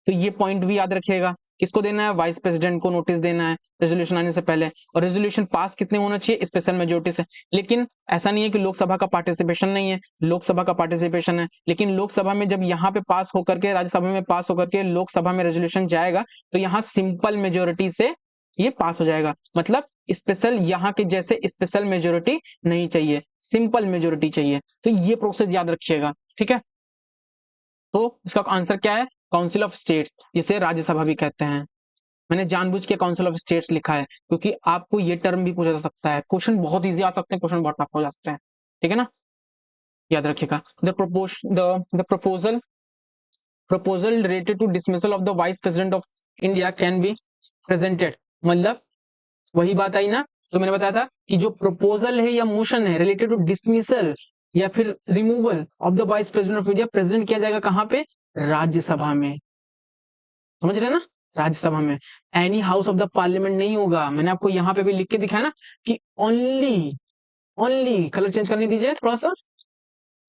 तो ये पॉइंट भी याद रखिएगा। किसको देना है, वाइस प्रेसिडेंट को नोटिस देना है रेजोल्यूशन आने से पहले, और रेजोल्यूशन पास कितने होना चाहिए, स्पेशल मेजोरिटी से। लेकिन ऐसा नहीं है कि लोकसभा का पार्टिसिपेशन नहीं है, लोकसभा का पार्टिसिपेशन है, लेकिन लोकसभा में जब यहाँ पे पास होकर के, राज्यसभा में पास होकर के लोकसभा में रेजोल्यूशन जाएगा, तो यहाँ सिंपल मेजोरिटी से ये पास हो जाएगा। मतलब स्पेशल यहाँ के जैसे स्पेशल मेजोरिटी नहीं चाहिए, सिंपल मेजोरिटी चाहिए। तो ये प्रोसेस याद रखिएगा, ठीक है। तो इसका आंसर क्या है, काउंसिल ऑफ स्टेट्स, जिसे राज्यसभा भी कहते हैं। मैंने जानबूझ के काउंसिल ऑफ स्टेट्स लिखा है क्योंकि आपको ये टर्म भी पूछा जा सकता है, क्वेश्चन बहुत इजी आ सकते हैं, क्वेश्चन बहुत टफ हो जा सकते हैं, ठीक है ना, याद रखिएगा। The proposal related to dismissal of the vice president of India can be presented, मतलब वही बात आई ना जो मैंने बताया था कि जो प्रपोजल है या मोशन है रिलेटेड टू डिसमिसल, या फिर removal of the vice president of India present किया जाएगा कहाँ पे? राज्यसभा में। समझ रहे हैं ना? राज्यसभा में। Any house of the parliament नहीं होगा। मैंने आपको यहाँ पे भी लिख के दिखाया ना कि ओनली, ओनली कलर चेंज करने दीजिए थोड़ा सा,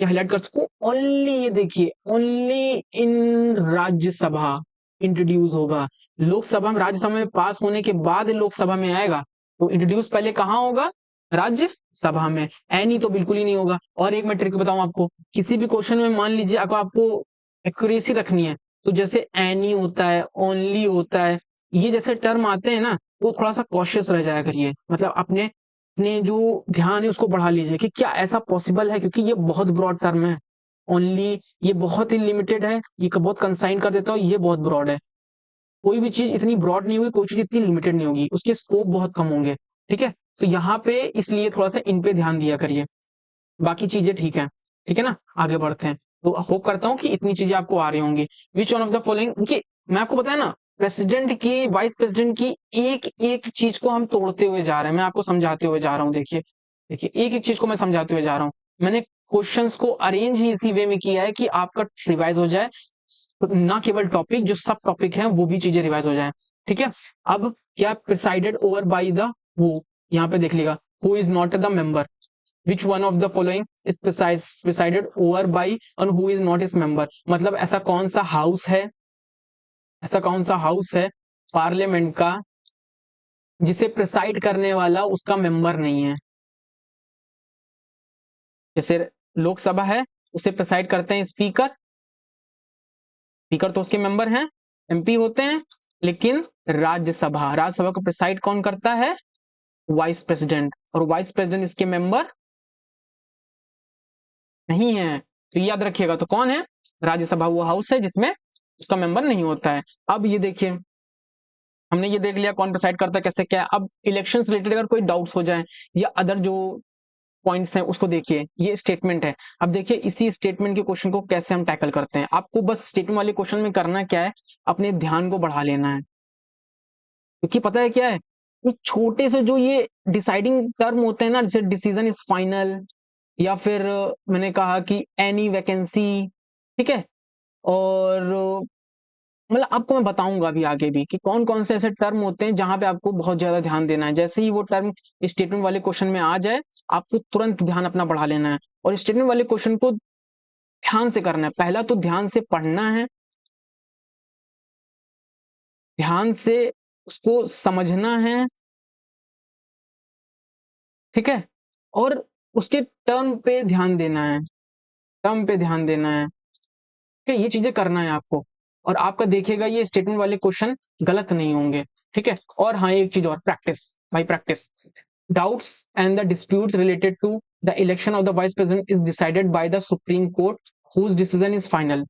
क्या हाईलाइट कर सकूं? ओनली, ये देखिए, ओनली इन राज्यसभा इंट्रोड्यूस होगा। लोकसभा में, राज्यसभा में पास होने के बाद लोकसभा में आएगा, तो इंट्रोड्यूस पहले कहाँ होगा? राज्यसभा में। एनी तो बिल्कुल ही नहीं होगा। और एक मैं ट्रिक बताऊं आपको, किसी भी क्वेश्चन में मान लीजिए आपको एक्यूरेसी रखनी है, तो जैसे एनी होता है, ओनली होता है, ये जैसे टर्म आते हैं ना, वो थोड़ा सा कॉशियस रह जाया करिए। मतलब अपने अपने जो ध्यान है उसको बढ़ा लीजिए कि क्या ऐसा पॉसिबल है, क्योंकि ये बहुत ब्रॉड टर्म है। ओनली ये बहुत ही लिमिटेड है, ये बहुत कंसाइन कर देता हूँ, ये बहुत ब्रॉड है। कोई भी चीज इतनी ब्रॉड नहीं होगी, कोई चीज इतनी लिमिटेड नहीं होगी, उसके स्कोप बहुत कम होंगे। ठीक है, तो यहाँ पे इसलिए थोड़ा सा इन पे ध्यान दिया करिए, बाकी चीजें ठीक है। ठीक है ना, आगे बढ़ते हैं। तो होप करता हूँ कि इतनी चीजें आपको आ रही होंगी। विच वन ऑफ द फॉलोइंग, कि मैं आपको बताया ना, प्रेसिडेंट की, वाइस प्रेसिडेंट की एक एक चीज को हम तोड़ते हुए जा रहे हैं, मैं आपको समझाते हुए जा रहा हूँ। देखिए देखिए, एक एक चीज को मैं समझाते हुए जा रहा हूँ। मैंने क्वेश्चंस को अरेंज ही इसी वे में किया है कि आपका रिवाइज हो जाए, ना केवल टॉपिक, जो सब टॉपिक है वो भी चीजें रिवाइज हो जाए। ठीक है, अब क्या प्रिसाइडेड ओवर बाई द, वो यहाँ पे देख लीजिएगा, who is not the member, which one of the following is presided over by and who is not its member। मतलब ऐसा कौन सा हाउस है, ऐसा कौन सा हाउस है पार्लियामेंट का जिसे प्रिसाइड करने वाला उसका मेंबर नहीं है। जैसे लोकसभा है, उसे प्रिसाइड करते हैं स्पीकर, स्पीकर तो उसके मेंबर हैं, एमपी होते हैं। लेकिन राज्यसभा, राज्यसभा को प्रिसाइड कौन करता है? वाइस प्रेसिडेंट, और वाइस प्रेसिडेंट इसके मेंबर नहीं है। तो याद रखिएगा, तो कौन है? राज्यसभा वो हाउस है जिसमें उसका मेंबर नहीं होता है। अब ये देखिए, हमने ये देख लिया कौन प्रिसाइड करता है, कैसे क्या है। अब इलेक्शन से रिलेटेड अगर कोई डाउट्स हो जाए या अदर जो पॉइंट्स हैं उसको देखिए, ये स्टेटमेंट है। अब देखिए इसी स्टेटमेंट के क्वेश्चन को कैसे हम टैकल करते हैं। आपको बस स्टेटमेंट वाले क्वेश्चन में करना क्या है, अपने ध्यान को बढ़ा लेना है। क्योंकि पता है क्या है, ये छोटे से जो ये डिसाइडिंग टर्म होते हैं ना, जैसे डिसीजन इज फाइनल, या फिर मैंने कहा कि एनी वैकेंसी, ठीक है, और मतलब आपको मैं बताऊंगा अभी आगे भी कि कौन कौन से ऐसे टर्म होते हैं जहां पे आपको बहुत ज्यादा ध्यान देना है। जैसे ही वो टर्म स्टेटमेंट वाले क्वेश्चन में आ जाए, आपको तुरंत ध्यान अपना बढ़ा लेना है और स्टेटमेंट वाले क्वेश्चन को ध्यान से करना है। पहला तो ध्यान से पढ़ना है, ध्यान से उसको समझना है, ठीक है, और उसके टर्म पे ध्यान देना है, टर्म पे ध्यान देना है। ठीक है, ये चीजें करना है आपको, और आपका देखिएगा ये स्टेटमेंट वाले क्वेश्चन गलत नहीं होंगे। ठीक है, और हाँ एक चीज और, प्रैक्टिस भाई, practice. Doubts and the disputes related to the election of the vice president is decided by the Supreme Court, whose decision is final।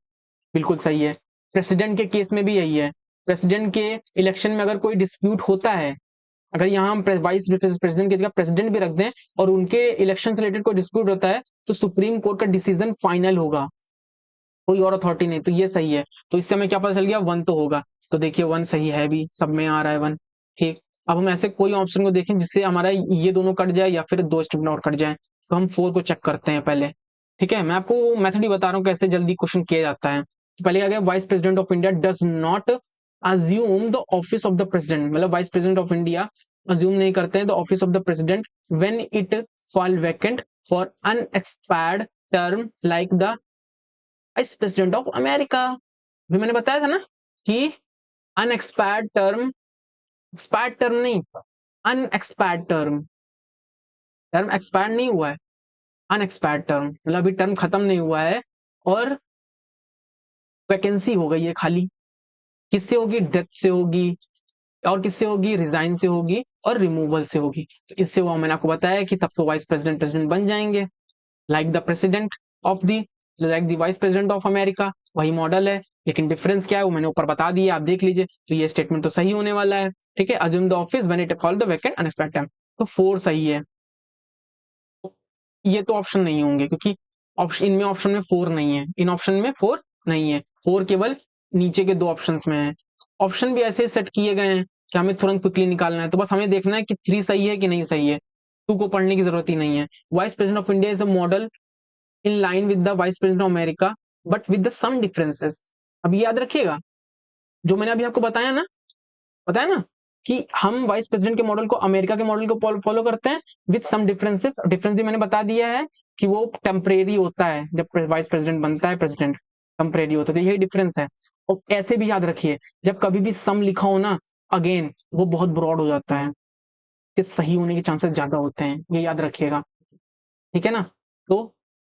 बिल्कुल सही है। प्रेसिडेंट के केस में भी यही है। प्रेसिडेंट के इलेक्शन में अगर कोई डिस्प्यूट होता है, अगर यहाँ हम वाइस प्रेसिडेंट की जगह प्रेसिडेंट भी रख दें और उनके इलेक्शन से रिलेटेड कोई डिस्प्यूट होता है, तो सुप्रीम कोर्ट का डिसीजन फाइनल होगा, कोई और अथॉरिटी नहीं। तो ये सही है। तो इससे हमें क्या पता चल गया? वन तो होगा। तो देखिए वन सही है भी, सब में आ रहा है वन। ठीक, अब हम ऐसे कोई ऑप्शन को देखें जिससे हमारा ये दोनों कट जाए या फिर दो स्टेटमेंट और कट जाए। तो हम फोर को चेक करते हैं पहले। ठीक है, मैं आपको मेथड ही बता रहा हूँ कैसे जल्दी क्वेश्चन किया जाता है। तो पहले आ गया, vice president of India does not assume the office of the president. मतलब vice president of India assume नहीं करते हैं the office of the president when it fall vacant for unexpired term like the vice president of America. भी मैंने बताया था ना कि अनएक्सपायर्ड टर्म, एक्सपायर्ड टर्म नहीं, अनएक्सपायर्ड टर्म, टर्म एक्सपायर नहीं हुआ है, अनएक्सपायर्ड टर्म मतलब अभी टर्म खत्म नहीं हुआ है और वैकेंसी हो गई है खाली। किससे होगी? डेथ से होगी, और किससे होगी? रिजाइन से होगी और रिमूवल से होगी। तो इससे हुआ, मैंने आपको बताया कि तब तो वाइस प्रेसिडेंट प्रेसिडेंट बन जाएंगे, like the president of the, like the vice president of America, वही मॉडल है। लेकिन डिफरेंस क्या है वो मैंने ऊपर बता दिया, आप देख लीजिए। तो ये स्टेटमेंट तो सही होने वाला है। ठीक है, assume the office when it fall the vacant unexpected time, तो फोर सही है। ये तो ऑप्शन नहीं होंगे क्योंकि ऑप्शन, इनमें ऑप्शन में फोर नहीं है, इन ऑप्शन में फोर नहीं है, फोर केवल नीचे के दो ऑप्शंस में है। ऑप्शन भी ऐसे सेट किए गए हैं कि हमें तुरंत क्विकली निकालना है, तो बस हमें देखना है कि थ्री सही है कि नहीं सही है, टू को पढ़ने की जरूरत ही नहीं है। Vice president of India is a model in line with the vice president of America but with the some differences. अब ये याद रखिएगा जो मैंने अभी आपको बताया ना कि हम वाइस प्रेसिडेंट के मॉडल को अमेरिका के मॉडल को फॉलो करते हैं विद सम डिफरेंसेस। डिफरेंस भी मैंने बता दिया है कि वो टेम्परेरी होता है, जब वाइस प्रेसिडेंट बनता है प्रेसिडेंट टेम्परेरी होता है, तो यही डिफरेंस है। और ऐसे भी याद रखिए जब कभी भी सम लिखा हो ना, अगेन वो बहुत ब्रॉड हो जाता है, कि सही होने के चांसेस ज्यादा होते हैं, ये याद रखिएगा, ठीक है ना। तो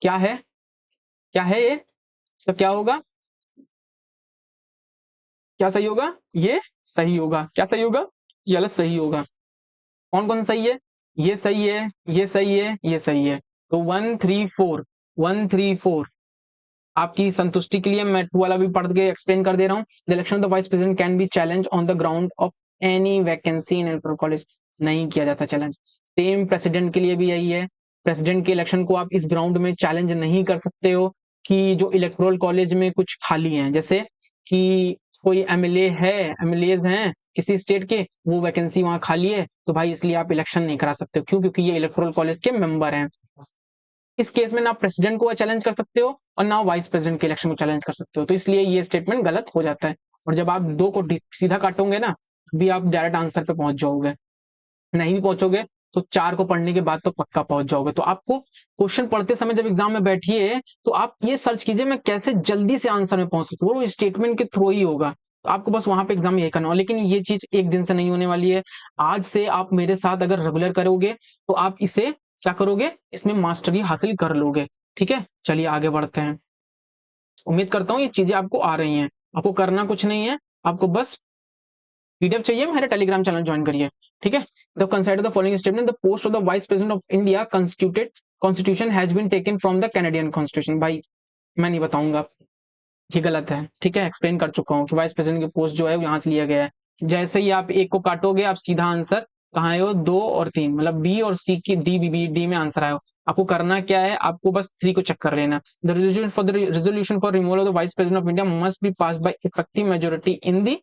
क्या है, क्या है ये, इसका क्या होगा, क्या सही होगा, ये सही होगा, क्या सही होगा, ये गलत सही होगा। कौन कौन सही है, ये सही है, ये सही है, ये सही है। तो 1 3 4, 1 3 4 आपकी संतुष्टि के लिए मैं 2 वाला भी पढ़ के एक्सप्लेन कर दे रहा हूँ। The election of the vice president can be challenge on the ground of any vacancy in electoral college. नहीं किया जाता चैलेंज। सेम प्रेसिडेंट के लिए भी यही है, प्रेसिडेंट के इलेक्शन को आप इस ग्राउंड में चैलेंज नहीं कर सकते हो कि जो इलेक्टोरल कॉलेज में कुछ खाली है, जैसे कि कोई एमएलए है, एमएलएज हैं किसी स्टेट के, वो वैकेंसी वहां खाली है, तो भाई इसलिए आप इलेक्शन नहीं करा सकते हो। क्यों? क्योंकि ये इलेक्टोरल कॉलेज के मेंबर हैं। इस केस में ना प्रेसिडेंट को चैलेंज कर सकते हो और ना वाइस प्रेसिडेंट के इलेक्शन को चैलेंज कर सकते हो, तो इसलिए ये स्टेटमेंट गलत हो जाता है। और जब आप दो को सीधा काटोगे ना, भी आप डायरेक्ट आंसर पे पहुंच जाओगे। नहीं भी पहुंचोगे तो 4 को पढ़ने के बाद तो पक्का पहुंच जाओगे। तो आपको क्वेश्चन पढ़ते समय जब एग्जाम में बैठिए तो आप ये सर्च कीजिए मैं कैसे जल्दी से आंसर में पहुंच सकूं, वो स्टेटमेंट के थ्रू ही होगा। तो आपको बस वहां पे एग्जाम में यही करना हो, लेकिन ये चीज एक दिन से नहीं होने वाली है। आज से आप मेरे साथ अगर रेगुलर करोगे तो आप इसे क्या करोगे, इसमें मास्टरी हासिल कर लोगे। ठीक है, चलिए आगे बढ़ते हैं। उम्मीद करता हूँ ये चीजें आपको आ रही हैं। आपको करना कुछ नहीं है, आपको बस पीडीएफ चाहिए, मेरे टेलीग्राम चैनल ज्वाइन करिए। ठीक है, the consider the following statement, the post of the vice president of India constituted constitution has been taken from the Canadian constitution. भाई मैं नहीं बताऊंगा, ये गलत है। ठीक है, एक्सप्लेन कर चुका हूँ कि वाइस प्रेसिडेंट की पोस्ट जो है यहाँ से लिया गया है। जैसे ही आप एक को काटोगे आप सीधा आंसर कहाँ आए हो, 2 और 3, मतलब बी और सी की डी में आंसर आए हो। आपको करना क्या है, आपको बस 3 को चेक कर लेना। The resolution for removal of the vice president of India must be pass bye effective majority in the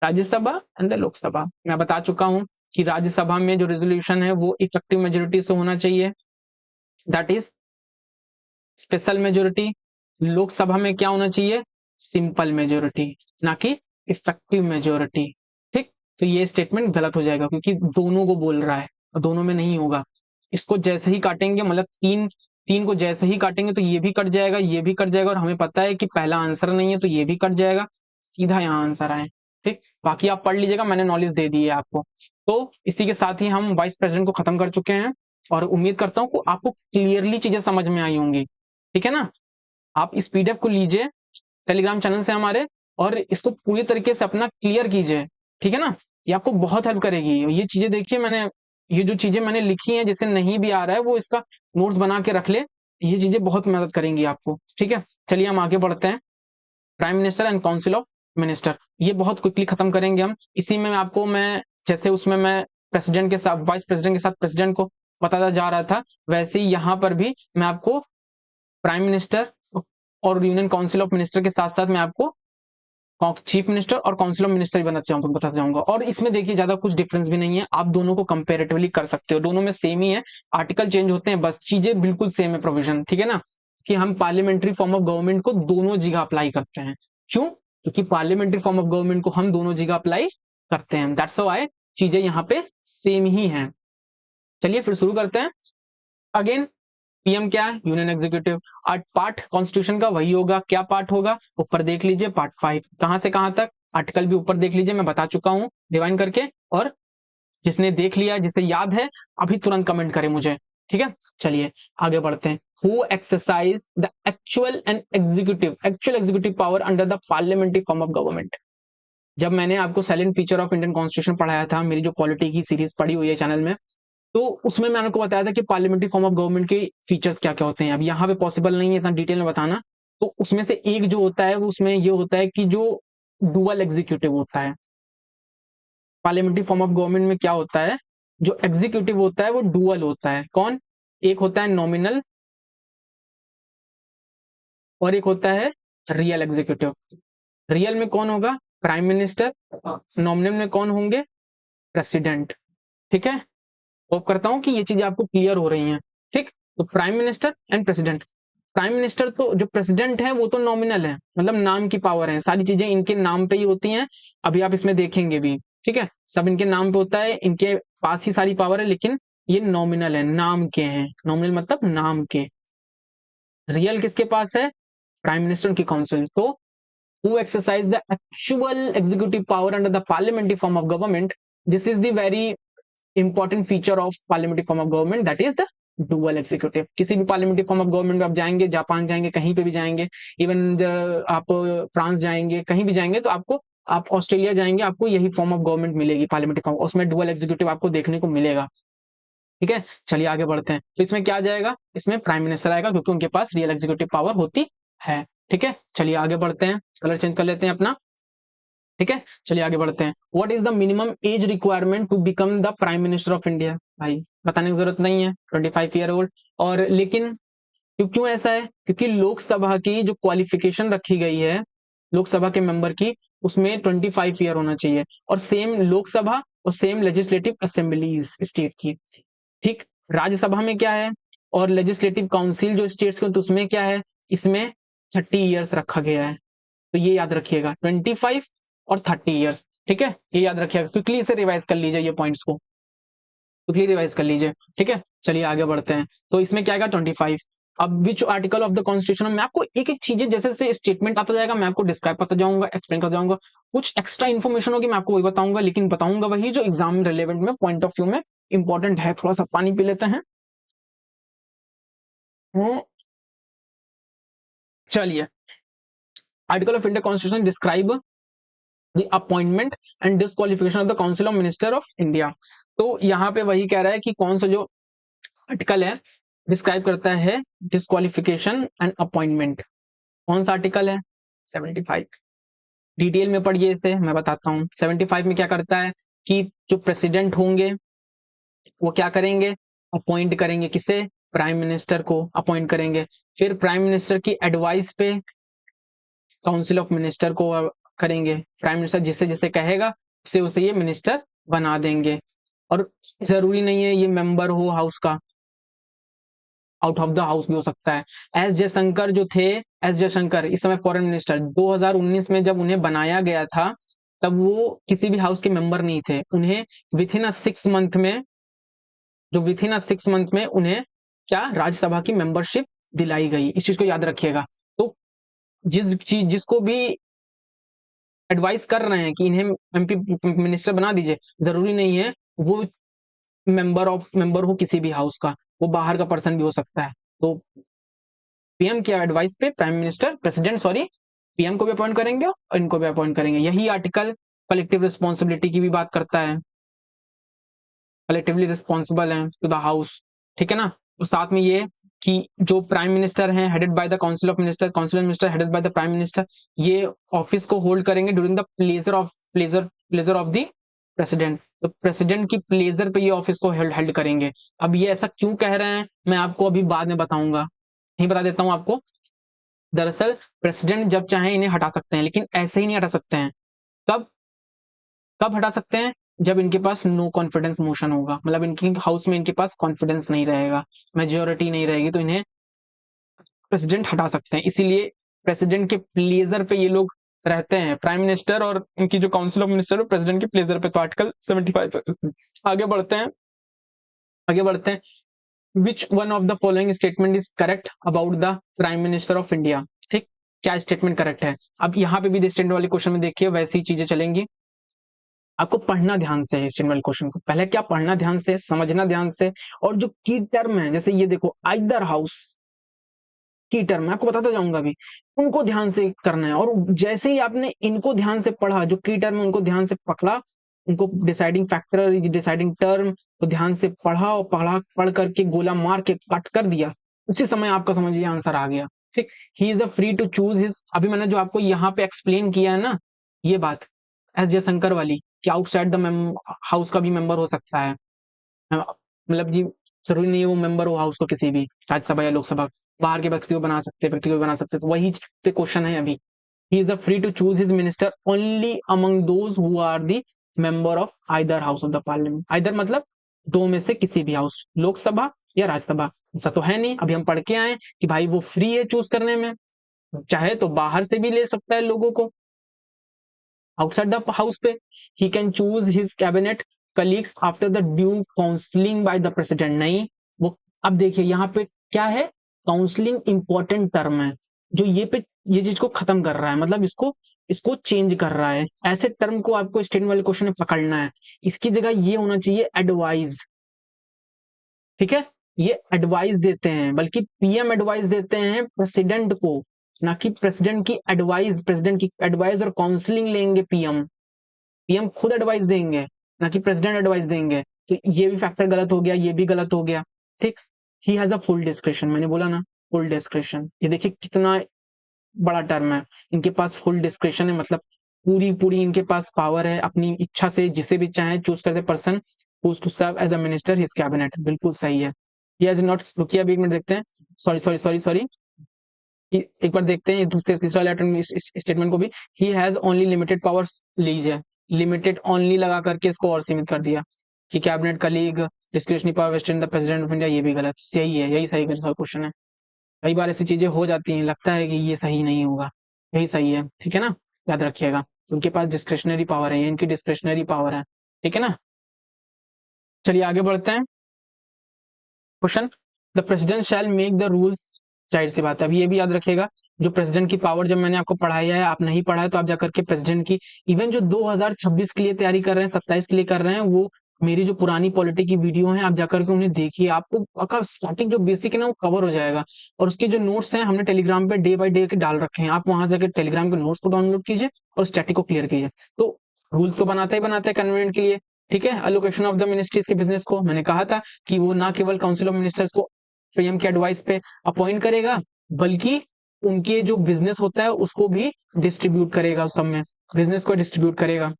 Rajya Sabha and the Lok Sabha. मैं बता चुका हूं कि राज्यसभा में जो रेजोल्यूशन है वो इफेक्टिव मेजोरिटी से होना चाहिए, that is special majority. Lok Sabha में क्या होना चाहिए, सिंपल मेजोरिटी, ना कि इफेक्टिव मेजोरिटी। ठीक, तो ये स्टेटमेंट गलत हो जाएगा क्योंकि दोनों को बोल रहा है और दोनों में नहीं होगा। इसको जैसे ही काटेंगे, मतलब तीन तीन को जैसे ही काटेंगे तो ये भी कट जाएगा, ये भी कट जाएगा, और हमें पता है कि पहला आंसर नहीं है तो ये भी कट जाएगा, सीधा यहाँ आंसर आए। ठीक, बाकी आप पढ़ लीजिएगा, मैंने नॉलेज दे दी है आपको। तो इसी के साथ ही हम वाइस प्रेसिडेंट को खत्म कर चुके हैं और उम्मीद करता हूँ कि आपको क्लियरली चीजें समझ में आई होंगी। ठीक है ना, आप इस पीडीएफ को लीजिए टेलीग्राम चैनल से हमारे, और इसको पूरी तरीके से अपना क्लियर कीजिए। ठीक है ना, ये आपको बहुत हेल्प करेगी। ये चीजें देखिए, मैंने ये जो चीजें मैंने लिखी हैं, जिसे नहीं भी आ रहा है वो इसका नोट्स बना के रख ले, ये चीजें बहुत मदद करेंगी आपको। ठीक है, चलिए हम आगे बढ़ते हैं। Prime minister and council of minister, ये बहुत क्विकली खत्म करेंगे हम। इसी में आपको मैं, जैसे उसमें मैं प्रेसिडेंट के साथ वाइस प्रेसिडेंट के साथ प्रेसिडेंट को बताता जा रहा था, वैसे ही यहाँ पर भी मैं आपको प्राइम मिनिस्टर और यूनियन काउंसिल ऑफ मिनिस्टर के साथ साथ मैं आपको चीफ मिनिस्टर और काउंसिल ऑफ मिनिस्टर भी बताता जाऊंगा। और इसमें देखिए ज्यादा कुछ डिफरेंस भी नहीं है, आप दोनों को कंपेरेटिवली कर सकते हो, दोनों में सेम ही है, आर्टिकल चेंज होते हैं बस, चीजें बिल्कुल सेम है प्रोविजन। ठीक है ना, कि हम पार्लियामेंट्री फॉर्म ऑफ गवर्नमेंट को दोनों जगह अप्लाई करते हैं। क्यों? क्योंकि पार्लियामेंट्री फॉर्म ऑफ गवर्नमेंट को हम दोनों जगह अप्लाई करते हैं, दैट्स व्हाई चीजें यहाँ पे सेम ही हैं। चलिए फिर शुरू करते हैं। अगेन पीएम क्या है, यूनियन एग्जीक्यूटिव। पार्ट कॉन्स्टिट्यूशन का वही होगा, क्या पार्ट होगा, ऊपर देख लीजिए पार्ट 5 कहां से कहां तक, आर्टिकल भी ऊपर देख लीजिए, मैं बता चुका हूं डिवाइन करके। और जिसने देख लिया, जिसे याद है, अभी तुरंत कमेंट करे मुझे। ठीक है, चलिए आगे बढ़ते हैं। Who exercise the actual executive power under the parliamentary form of government. जब मैंने आपको silent feature of Indian constitution पढ़ाया था, मेरी जो पॉलिटी की सीरीज पड़ी हुई है चैनल में, तो उसमें मैंने आपको बताया था कि पार्लियामेंट्री फॉर्म ऑफ गवर्नमेंट के फीचर्स क्या क्या होते हैं। अब यहाँ पे पॉसिबल नहीं है इतना डिटेल में बताना, तो उसमें से एक जो होता है वो उसमें ये होता है कि जो डुअल एग्जीक्यूटिव होता है। पार्लियामेंट्री फॉर्म ऑफ गवर्नमेंट में क्या होता है, जो एग्जीक्यूटिव होता है वो डुअल होता है। कौन? एक होता है नॉमिनल और एक होता है रियल एग्जीक्यूटिव। रियल में कौन होगा? Prime minister. नॉमिनल में कौन होंगे? प्रेसिडेंट। ठीक है, होप करता हूं कि ये चीजें आपको क्लियर हो रही हैं। ठीक, तो prime minister and president, prime minister तो जो प्रेसिडेंट है वो तो नॉमिनल है, मतलब नाम की पावर है, सारी चीजें इनके नाम पे ही होती हैं। अभी आप इसमें देखेंगे भी, ठीक है, सब इनके नाम पे होता है, इनके पास ही सारी पावर है, लेकिन ये नॉमिनल है, नाम के हैं। नॉमिनल मतलब नाम के। रियल किसके पास है? प्राइम मिनिस्टर की काउंसिल। तो who exercise the actual executive power under the parliamentary form of government, this is the very important feature of parliamentary form of government, that is the dual executive। किसी भी parliamentary form of government में आप जाएंगे, Japan जाएंगे, कहीं पे भी जाएंगे, इवन आप फ्रांस जाएंगे, कहीं भी जाएंगे, तो आपको, आप ऑस्ट्रेलिया जाएंगे, आपको यही फॉर्म ऑफ गवर्नमेंट मिलेगी, पार्लियामेंट्री फॉर्म, उसमें डुअल एग्जीक्यूटिव आपको देखने को मिलेगा। ठीक है, चलिए आगे बढ़ते हैं। तो इसमें क्या आ जाएगा? इसमें प्राइम मिनिस्टर आएगा, क्योंकि उनके पास रियल एग्जीक्यूटिव पावर होती है। ठीक है, चलिए आगे बढ़ते हैं, कलर चेंज कर लेते हैं अपना। ठीक है, चलिए आगे बढ़ते हैं। What is the minimum age requirement to become the prime minister of India? भाई बताने की जरूरत नहीं है, 25 ईयर ओल्ड। और लेकिन क्यों ऐसा है? क्योंकि लोकसभा की जो क्वालिफिकेशन रखी गई है लोकसभा के मेंबर की, उसमें 25 ईयर होना चाहिए, और सेम लोकसभा और सेम लेजिस्लेटिव असेंबलीज स्टेट की। ठीक, राज्यसभा में क्या है और लेजिस्लेटिव काउंसिल जो स्टेट्स के, तो उसमें क्या है? इसमें 30 ईयर्स रखा गया है। तो ये याद रखिएगा, 25 और 30 ईयर्स। ठीक है, ये याद रखिएगा, क्विकली इसे रिवाइज कर लीजिए, ये पॉइंट्स को क्विकली रिवाइज कर लीजिए। ठीक है, चलिए आगे बढ़ते हैं। तो इसमें क्या आएगा? 25। अब विच आर्टिकल ऑफ द कॉन्स्टिट्यूशन, मैं आपको एक एक चीजें जैसे जैसे स्टेटमेंट आता जाएगा, मैं आपको डिस्क्राइब करता जाऊंगा, एक्सप्लेन करता जाऊंगा। कुछ एक्स्ट्रा इन्फॉर्मेशन होगी, मैं आपको वही बताऊंगा, लेकिन बताऊंगा वही जो एग्जाम रिलेवेंट में, पॉइंट ऑफ व्यू में इंपॉर्टेंट है। थोड़ा सा पानी पी लेते हैं। चलिए, article of India constitution describe the appointment and disqualification of the council of minister of India. तो यहाँ पे वही कह रहा है कि कौन सा जो आर्टिकल है डिस्क्राइब करता है डिस्क्वालिफिकेशन एंड अपॉइंटमेंट। कौन सा आर्टिकल है? 75। डिटेल में पढ़िए इसे, मैं बताता हूँ। 75 में क्या करता है कि जो प्रेसिडेंट होंगे वो क्या करेंगे? अपॉइंट करेंगे, किसे? प्राइम मिनिस्टर को अपॉइंट करेंगे। फिर प्राइम मिनिस्टर की एडवाइस पे काउंसिल ऑफ मिनिस्टर को करेंगे। प्राइम मिनिस्टर जिसे जिसे कहेगा उसे उसे ये मिनिस्टर बना देंगे। और जरूरी नहीं है ये मेंबर हो हाउस का, आउट ऑफ द हाउस भी हो सकता है। एस जयशंकर जो थे, एस जयशंकर इस समय फॉरेन मिनिस्टर, 2019 में जब उन्हें बनाया गया था तब वो किसी भी हाउस के मेंबर नहीं थे। उन्हें विथ इन 6 मंथ में, जो विथ इन 6 मंथ में उन्हें क्या राज्यसभा की मेंबरशिप दिलाई गई। इस चीज को याद रखिएगा। तो जिसको भी एडवाइस कर रहे हैं कि इन्हें एमपी मिनिस्टर बना दीजिए, जरूरी नहीं है वो मेंबर हो किसी भी हाउस का, वो बाहर का पर्सन भी हो सकता है। तो पीएम के एडवाइस पे prime minister, president sorry, PM को भी अपॉइंट करेंगे और इनको भी अपॉइंट करेंगे। यही आर्टिकल कलेक्टिव रिस्पॉन्सिबिलिटी की भी बात करता है, कलेक्टिवली रिस्पॉन्सिबल है टू द हाउस। ठीक है ना। और साथ में ये कि जो प्राइम मिनिस्टर हैं headed by the council of minister, council of minister headed by the prime minister, ये ऑफिस को होल्ड करेंगे during the pleasure of the president. तो प्रेसिडेंट की प्लेजर पे ये ऑफिस को हेल्ड करेंगे। अब ये ऐसा क्यों कह रहे हैं मैं आपको अभी बाद में बताऊंगा, नहीं बता देता हूं आपको। दरअसल प्रेसिडेंट जब चाहे इन्हें हटा सकते हैं, लेकिन ऐसे ही नहीं हटा सकते हैं। कब कब हटा सकते हैं? जब इनके पास नो कॉन्फिडेंस मोशन होगा, मतलब इनके हाउस में इनके पास कॉन्फिडेंस नहीं रहेगा, मेजोरिटी नहीं रहेगी, तो इन्हें प्रेसिडेंट हटा सकते हैं। इसीलिए प्रेसिडेंट के प्लेजर पे ये लोग रहते हैं, प्राइम मिनिस्टर और इनकी जो काउंसिल ऑफ मिनिस्टर है प्रेसिडेंट के प्लेजर पे। तो आर्टिकल 75। आगे बढ़ते हैं, आगे बढ़ते हैं। विच one of the following statement is correct about the prime minister of India? ठीक, क्या स्टेटमेंट करेक्ट है? अब यहाँ पे भी स्टेटमेंट वाले क्वेश्चन में देखिए वैसी चीजें चलेंगी। आपको पढ़ना ध्यान से है स्टेटमेंट क्वेश्चन को, पहले क्या पढ़ना ध्यान से, समझना ध्यान से। और जो की टर्म है, जैसे ये देखो आइदर हाउस की टर्म, मैं आपको बताता जाऊंगा अभी, उनको ध्यान से करना है। और जैसे ही आपने इनको ध्यान से पढ़ा, जो की टर्म है उनको ध्यान से पकड़ा, उनको डिसाइडिंग फैक्टर, डिसाइडिंग टर्म को ध्यान से पढ़ा और पढ़ करके गोला मार के कट कर दिया, उसी समय आपका समझिए आंसर आ गया। ठीक, he is a free to choose his, अभी मैंने जो आपको यहाँ पे एक्सप्लेन किया है ना, ये बात एस जयशंकर वाली, कि आउटसाइड द हाउस का भी मेंबर हो सकता है, मतलब जी जरूरी नहीं है वो मेंबर हो हाउस को, किसी भी राज्यसभा या लोकसभा, बाहर के व्यक्ति को बना सकते, तो वही क्वेश्चन है अभी। He is a free to choose his minister only among those who are the member of either house of the parliament. Either मतलब दो में से किसी भी हाउस, लोकसभा या राज्यसभा, ऐसा तो है नहीं, अभी हम पढ़ के आए कि भाई वो फ्री है चूज करने में, चाहे तो बाहर से भी ले सकता है लोगों को आउटसाइड द हाउस पे। He can choose his cabinet colleagues after the due counselling bye the president. नहीं, वो अब देखिए यहाँ पे क्या है, काउंसलिंग इंपॉर्टेंट टर्म है जो ये चीज को खत्म कर रहा है, मतलब इसको इसको चेंज कर रहा है। ऐसे टर्म को आपको स्टेटमेंट वाले क्वेश्चन में पकड़ना है, इसकी जगह ये होना चाहिए एडवाइज। ठीक है, ये एडवाइस देते हैं, बल्कि पीएम एडवाइस देते हैं प्रेसिडेंट को, ना कि प्रेसिडेंट की एडवाइस। प्रेसिडेंट की एडवाइस और काउंसलिंग लेंगे पीएम, पीएम खुद एडवाइस देंगे, ना कि प्रेसिडेंट एडवाइस देंगे। तो ये भी फैक्टर गलत हो गया, ये भी गलत हो गया। ठीक, ही हैज अ फुल डिस्क्रिप्शन, मैंने बोला ना फुल डिस्क्रिप्शन। ये देखिए कितना बड़ा टर्म है, इनके पास फुल डिस्क्रिप्शन है, मतलब पूरी पूरी इनके पास पावर है अपनी इच्छा से जिसे भी चाहे चूज करते person who's to serve as a minister his cabinet। बिल्कुल सही है। he has not, रुकिए अभी एक मिनट देखते हैं, सॉरी सॉरी सॉरी सॉरी, एक बार देखते हैं दूसरे तीसरा लेटर स्टेटमेंट को भी। He has only limited powers, लीजिए लिमिटेड ओनली लगा करके इसको और सीमित कर दिया कि cabinet colleague discretionary power vested in the president of India. ये भी गलत, सही है, यही सही क्वेश्चन है। कई बार ऐसी चीजें हो जाती हैं, लगता है कि ये सही नहीं होगा, यही सही है। ठीक है ना, याद रखिएगा, उनके पास डिस्क्रिशनरी पावर है, इनकी डिस्क्रिशनरी पावर है। ठीक है ना, चलिए आगे बढ़ते हैं। Question, the president shell make the rules. जाहिर सी बात है, अभी ये भी याद रखिएगा, जो प्रेसिडेंट की पावर जब मैंने आपको पढ़ाया है, आप नहीं पढ़ा है तो आप जाकर के प्रेसिडेंट की, इवन जो 2026 के लिए तैयारी कर रहे हैं, 27 के लिए कर रहे हैं, वो मेरी जो पुरानी पॉलिटी की वीडियो है आप जाकर के उन्हें देखिए, आपको आपका स्टार्टिंग जो बेसिक है ना वो कवर हो जाएगा। और उसके जो नोट्स हैं हमने टेलीग्राम पे डे बाय डे के डाल रखे हैं, आप वहां जाकर टेलीग्राम के नोट्स को डाउनलोड कीजिए और स्टैटिक को क्लियर कीजिए। तो रूल्स तो बनाते ही बनाते हैं कन्वीनियंट के लिए। ठीक है, अलोकेशन ऑफ द मिनिस्ट्रीज के बिजनेस को मैंने कहा था कि वो ना केवल काउंसिल ऑफ मिनिस्टर्स को पीएम के एडवाइस पे अपॉइंट करेगा, बल्कि उनके जो बिजनेस होता है उसको भी डिस्ट्रीब्यूट करेगा, उस सब में बिजनेस को डिस्ट्रीब्यूट करेगा।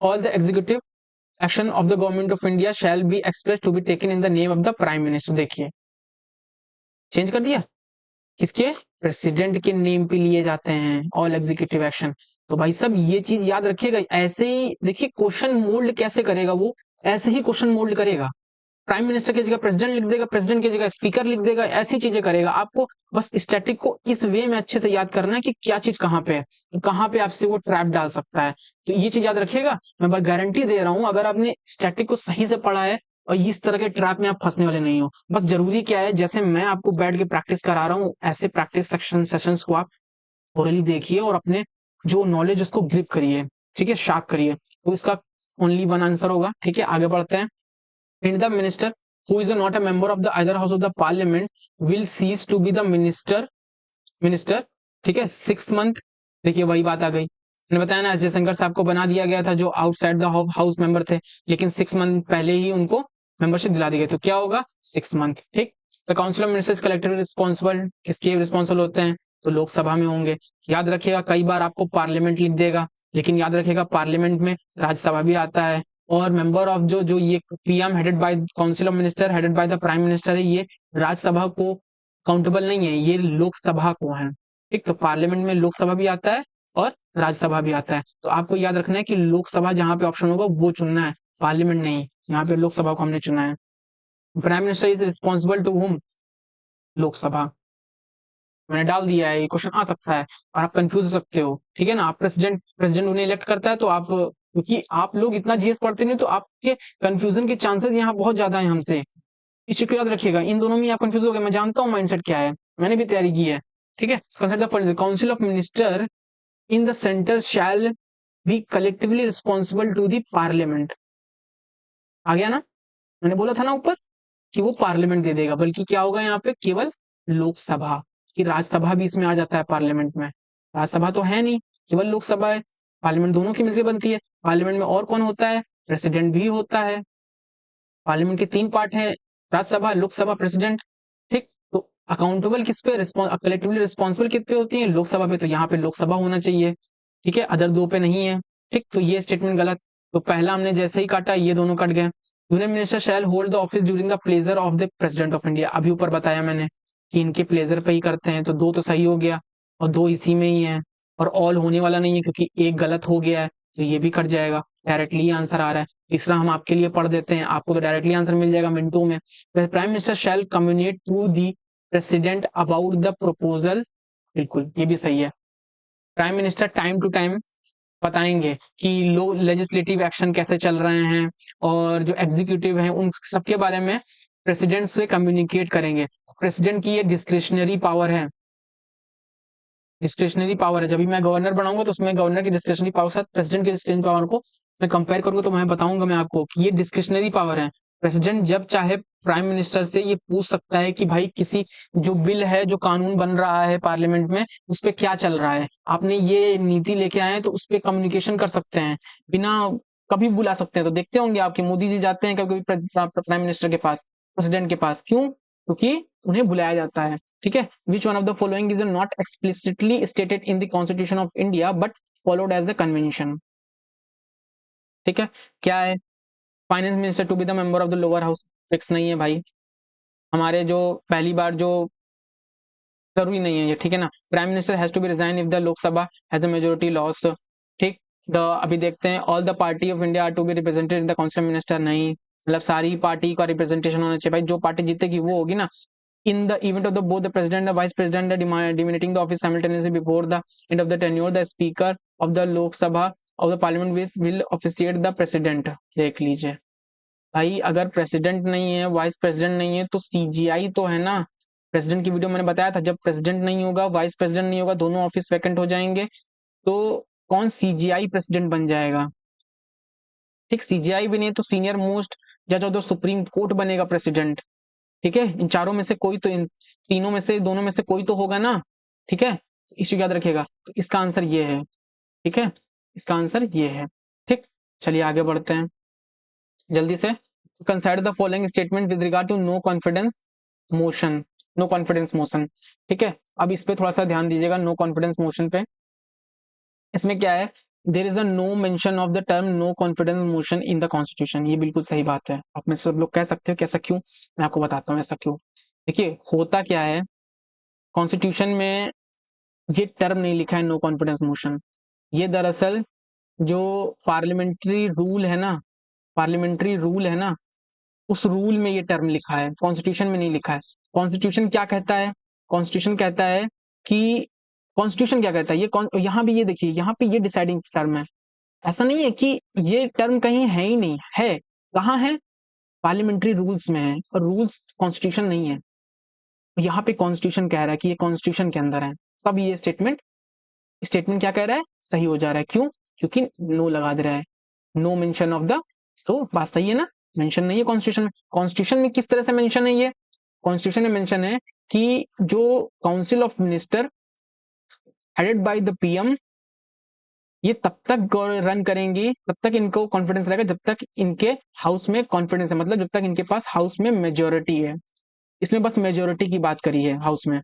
All the executive action of the government of India shall be express to be taken in the name of the prime minister. देखिए चेंज कर दिया, किसके, प्रेसिडेंट के नेम पे लिए जाते हैं ऑल एग्जीक्यूटिव एक्शन। तो भाई साहब ये चीज याद रखिएगा, ऐसे ही देखिए क्वेश्चन मोल्ड कैसे करेगा वो, ऐसे ही क्वेश्चन मोल्ड करेगा। प्राइम मिनिस्टर की जगह प्रेसिडेंट लिख देगा, प्रेसिडेंट की जगह स्पीकर लिख देगा, ऐसी चीजें करेगा। आपको बस स्टैटिक को इस वे में अच्छे से याद करना है कि क्या चीज कहाँ पे है, कहाँ पे आपसे वो ट्रैप डाल सकता है। तो ये चीज याद रखिएगा, मैं बार गारंटी दे रहा हूं, अगर आपने स्टैटिक को सही से पढ़ा है और इस तरह के ट्रैप में आप फंसने वाले नहीं हो। बस जरूरी क्या है, जैसे मैं आपको बैठ के प्रैक्टिस करा रहा हूँ, ऐसे प्रैक्टिस सेशंस को आप थोरली देखिए और अपने जो नॉलेज उसको ग्रिप करिए। ठीक है, शार्प करिए। तो इसका ओनली वन आंसर होगा। ठीक है, आगे बढ़ते हैं। And the minister who is not a member of the either house of the parliament will cease to be the minister। ठीक है, 6 मंथ, देखिए वही बात आ गई, मैंने बताया ना अजय शंकर साहब को बना दिया गया था जो आउटसाइड द हाउस मेंबर थे, लेकिन 6 मंथ पहले ही उनको मेंबरशिप दिला दी गई, तो क्या होगा 6 मंथ। ठीक, the council of ministers collectively responsible, किसके रिस्पॉन्सिबल होते हैं, तो लोकसभा में होंगे। याद रखिएगा, कई बार आपको पार्लियामेंट लिख देगा, लेकिन याद रखिएगा पार्लियामेंट में राज्यसभा भी आता है। और मेंबर ऑफ जो जो ये PM headed by council of minister headed by the prime minister है, ये राज्यसभा को काउंटेबल नहीं है, ये लोकसभा को है। ठीक, तो पार्लियामेंट में लोकसभा भी आता है और राज्यसभा भी आता है। तो आपको याद रखना है कि लोकसभा जहां पे ऑप्शन होगा वो चुनना है, पार्लियामेंट नहीं। यहाँ पे लोकसभा को हमने चुना है। Prime minister is responsible to whom, Lok Sabha. मैंने डाल दिया है, ये क्वेश्चन आ सकता है और आप कंफ्यूज हो सकते हो। ठीक है ना, आप प्रेसिडेंट प्रेसिडेंट उन्हें इलेक्ट करता है, तो आप क्योंकि आप लोग इतना जीएस पढ़ते नहीं, तो आपके कंफ्यूजन के चांसेस यहाँ बहुत ज्यादा है हमसे। इस चीज को याद रखिएगा, इन दोनों में आप कंफ्यूज हो गए, मैं जानता हूँ माइंडसेट क्या है, मैंने भी तैयारी की है। ठीक है, council of minister in the centre shall be collectively responsible to the parliament. आ गया ना, मैंने बोला था ना ऊपर कि वो पार्लियामेंट दे देगा, बल्कि क्या होगा यहाँ पे, केवल लोकसभा, कि राज्यसभा भी इसमें आ जाता है पार्लियामेंट में। राज्यसभा तो है नहीं, केवल लोकसभा है। पार्लियामेंट दोनों की मिलकर बनती है। पार्लियामेंट में और कौन होता है, प्रेसिडेंट भी होता है। पार्लियामेंट के 3 पार्ट हैं, राज्यसभा, लोकसभा, प्रेसिडेंट। ठीक, तो अकाउंटेबल किस पे, कलेक्टिवली रिस्पॉन्सिबल किस पे होती है, लोकसभा पे, तो यहाँ पे लोकसभा होना चाहिए। ठीक है, अदर 2 पे नहीं है। ठीक, तो ये स्टेटमेंट गलत। तो पहला हमने जैसे ही काटा, ये दोनों कट गए। Union minister shall hold the office during the pleasure of the president of India. अभी ऊपर बताया मैंने कि इनके प्लेजर पे ही करते हैं, तो 2 तो सही हो गया और 2 इसी में ही है। और ऑल होने वाला नहीं है क्योंकि एक गलत हो गया है, तो ये भी कट जाएगा। डायरेक्टली आंसर आ रहा है। तीसरा हम आपके लिए पढ़ देते हैं, आपको तो डायरेक्टली आंसर मिल जाएगा मिनटों में। Prime minister shall communicate to the president about the proposal, बिल्कुल ये भी सही है। Prime minister time to time बताएंगे कि लो लेजिस्लेटिव एक्शन कैसे चल रहे हैं और जो एग्जीक्यूटिव है उन सबके बारे में प्रेसिडेंट से कम्युनिकेट करेंगे। प्रेसिडेंट की ये डिस्क्रिशनरी पावर है, डिस्क्रिशनरी पावर है। जब भी मैं गवर्नर बनाऊंगा तो उसमें गवर्नर की डिस्क्रिशनरी पावर के साथ प्रेसिडेंट की डिस्क्रिशनरी पावर को मैं कंपेयर करूंगा तो मैं बताऊंगा मैं आपको कि ये डिस्क्रिशनरी पावर है। प्रेसिडेंट जब चाहे प्राइम मिनिस्टर से ये पूछ सकता है कि भाई किसी जो बिल है, जो कानून बन रहा है पार्लियामेंट में, उस पर क्या चल रहा है, आपने ये नीति लेके आए हैं तो उस पर कम्युनिकेशन कर सकते हैं, बिना कभी बुला सकते हैं। तो देखते होंगे आपके मोदी जी जाते हैं कभी कभी प्राइम मिनिस्टर के पास, प्रेसिडेंट के पास, क्यों? क्योंकि उन्हें बुलाया जाता है। ठीक है, which one of the following is not explicitly stated in the constitution of India but followed as the convention. ठीक है, क्या है? Finance minister to be the member of the lower house, fix नहीं है भाई, हमारे जो पहली बार जो जरूरी नहीं है ये, ठीक है ना। Prime minister has to be resign if the Lok Sabha has a majority loss. ठीक, द अभी देखते हैं all the party of India are to be represented in the council of minister, नहीं, मतलब सारी पार्टी का रिप्रेजेंटेशन होना चाहिए भाई, जो पार्टी जीतेगी वो होगी ना। In the event of the both the president and vice president diminiting the office simultaneously before the end of the tenure, the speaker of the Lok Sabha of the parliament will officiate the president। देख लीजिए भाई, अगर president नहीं है, vice president नहीं है, तो CGI तो है ना। प्रेसिडेंट की वीडियो मैंने बताया था, जब प्रेसिडेंट नहीं होगा, वाइस प्रेसिडेंट नहीं होगा, दोनों ऑफिस वैकेंट हो जाएंगे, तो कौन सीजीआई प्रेसिडेंट बन जाएगा। ठीक, सीजीआई भी नहीं तो सीनियर मोस्ट जज ऑफ द सुप्रीम कोर्ट बनेगा प्रेसिडेंट। ठीक है, इन चारों में से कोई तो, इन तीनों में से, दोनों में से कोई तो होगा ना। ठीक है, इश्यू याद रखिएगा। तो इसका आंसर ये है। ठीक है, इसका आंसर ये है। ठीक, चलिए आगे बढ़ते हैं जल्दी से। Consider the following statement with regard to no confidence motion, no confidence motion. ठीक है, अब इस पे थोड़ा सा ध्यान दीजिएगा, नो कॉन्फिडेंस मोशन पे। इसमें क्या है, there is a no mention of the term no confidence motion in the constitution. ये बिल्कुल सही बात है, आप में सब लोग कह सकते हो कि ऐसा क्यों, मैं आपको बताता हूँ ऐसा क्यों। देखिए होता क्या है, कॉन्स्टिट्यूशन में ये टर्म नहीं लिखा है नो कॉन्फिडेंस मोशन, ये दरअसल जो पार्लियामेंट्री रूल है ना, पार्लियामेंट्री रूल है ना, उस रूल में ये टर्म लिखा है, कॉन्स्टिट्यूशन में नहीं लिखा है। कॉन्स्टिट्यूशन क्या कहता है, कॉन्स्टिट्यूशन कहता है कि, कॉन्स्टिट्यूशन क्या कहता है, ये यहाँ भी ये देखिए, यहाँ पे ये डिसाइडिंग टर्म है। ऐसा नहीं है कि ये टर्म कहीं है ही नहीं है, कहाँ है, पार्लियामेंट्री रूल्स में है, और रूल्स कॉन्स्टिट्यूशन नहीं है। यहाँ पे कॉन्स्टिट्यूशन कह रहा है कि ये कॉन्स्टिट्यूशन के अंदर है, तब ये स्टेटमेंट, स्टेटमेंट क्या कह रहा है, सही हो जा रहा है। क्यों? क्योंकि नो लगा दे रहा है, नो मेंशन ऑफ द, तो बात सही है ना, मेंशन नहीं है कॉन्स्टिट्यूशन में। कॉन्स्टिट्यूशन में किस तरह से मेंशन है, ये कॉन्स्टिट्यूशन में मेंशन है कि जो council of minister headed by the PM, ये तब तक रन करेंगी, तब तक इनको कॉन्फिडेंस रहेगा जब तक इनके हाउस में कॉन्फिडेंस है, मतलब जब तक इनके पास हाउस में मेजोरिटी है। इसमें बस मेजोरिटी की बात करी है हाउस में।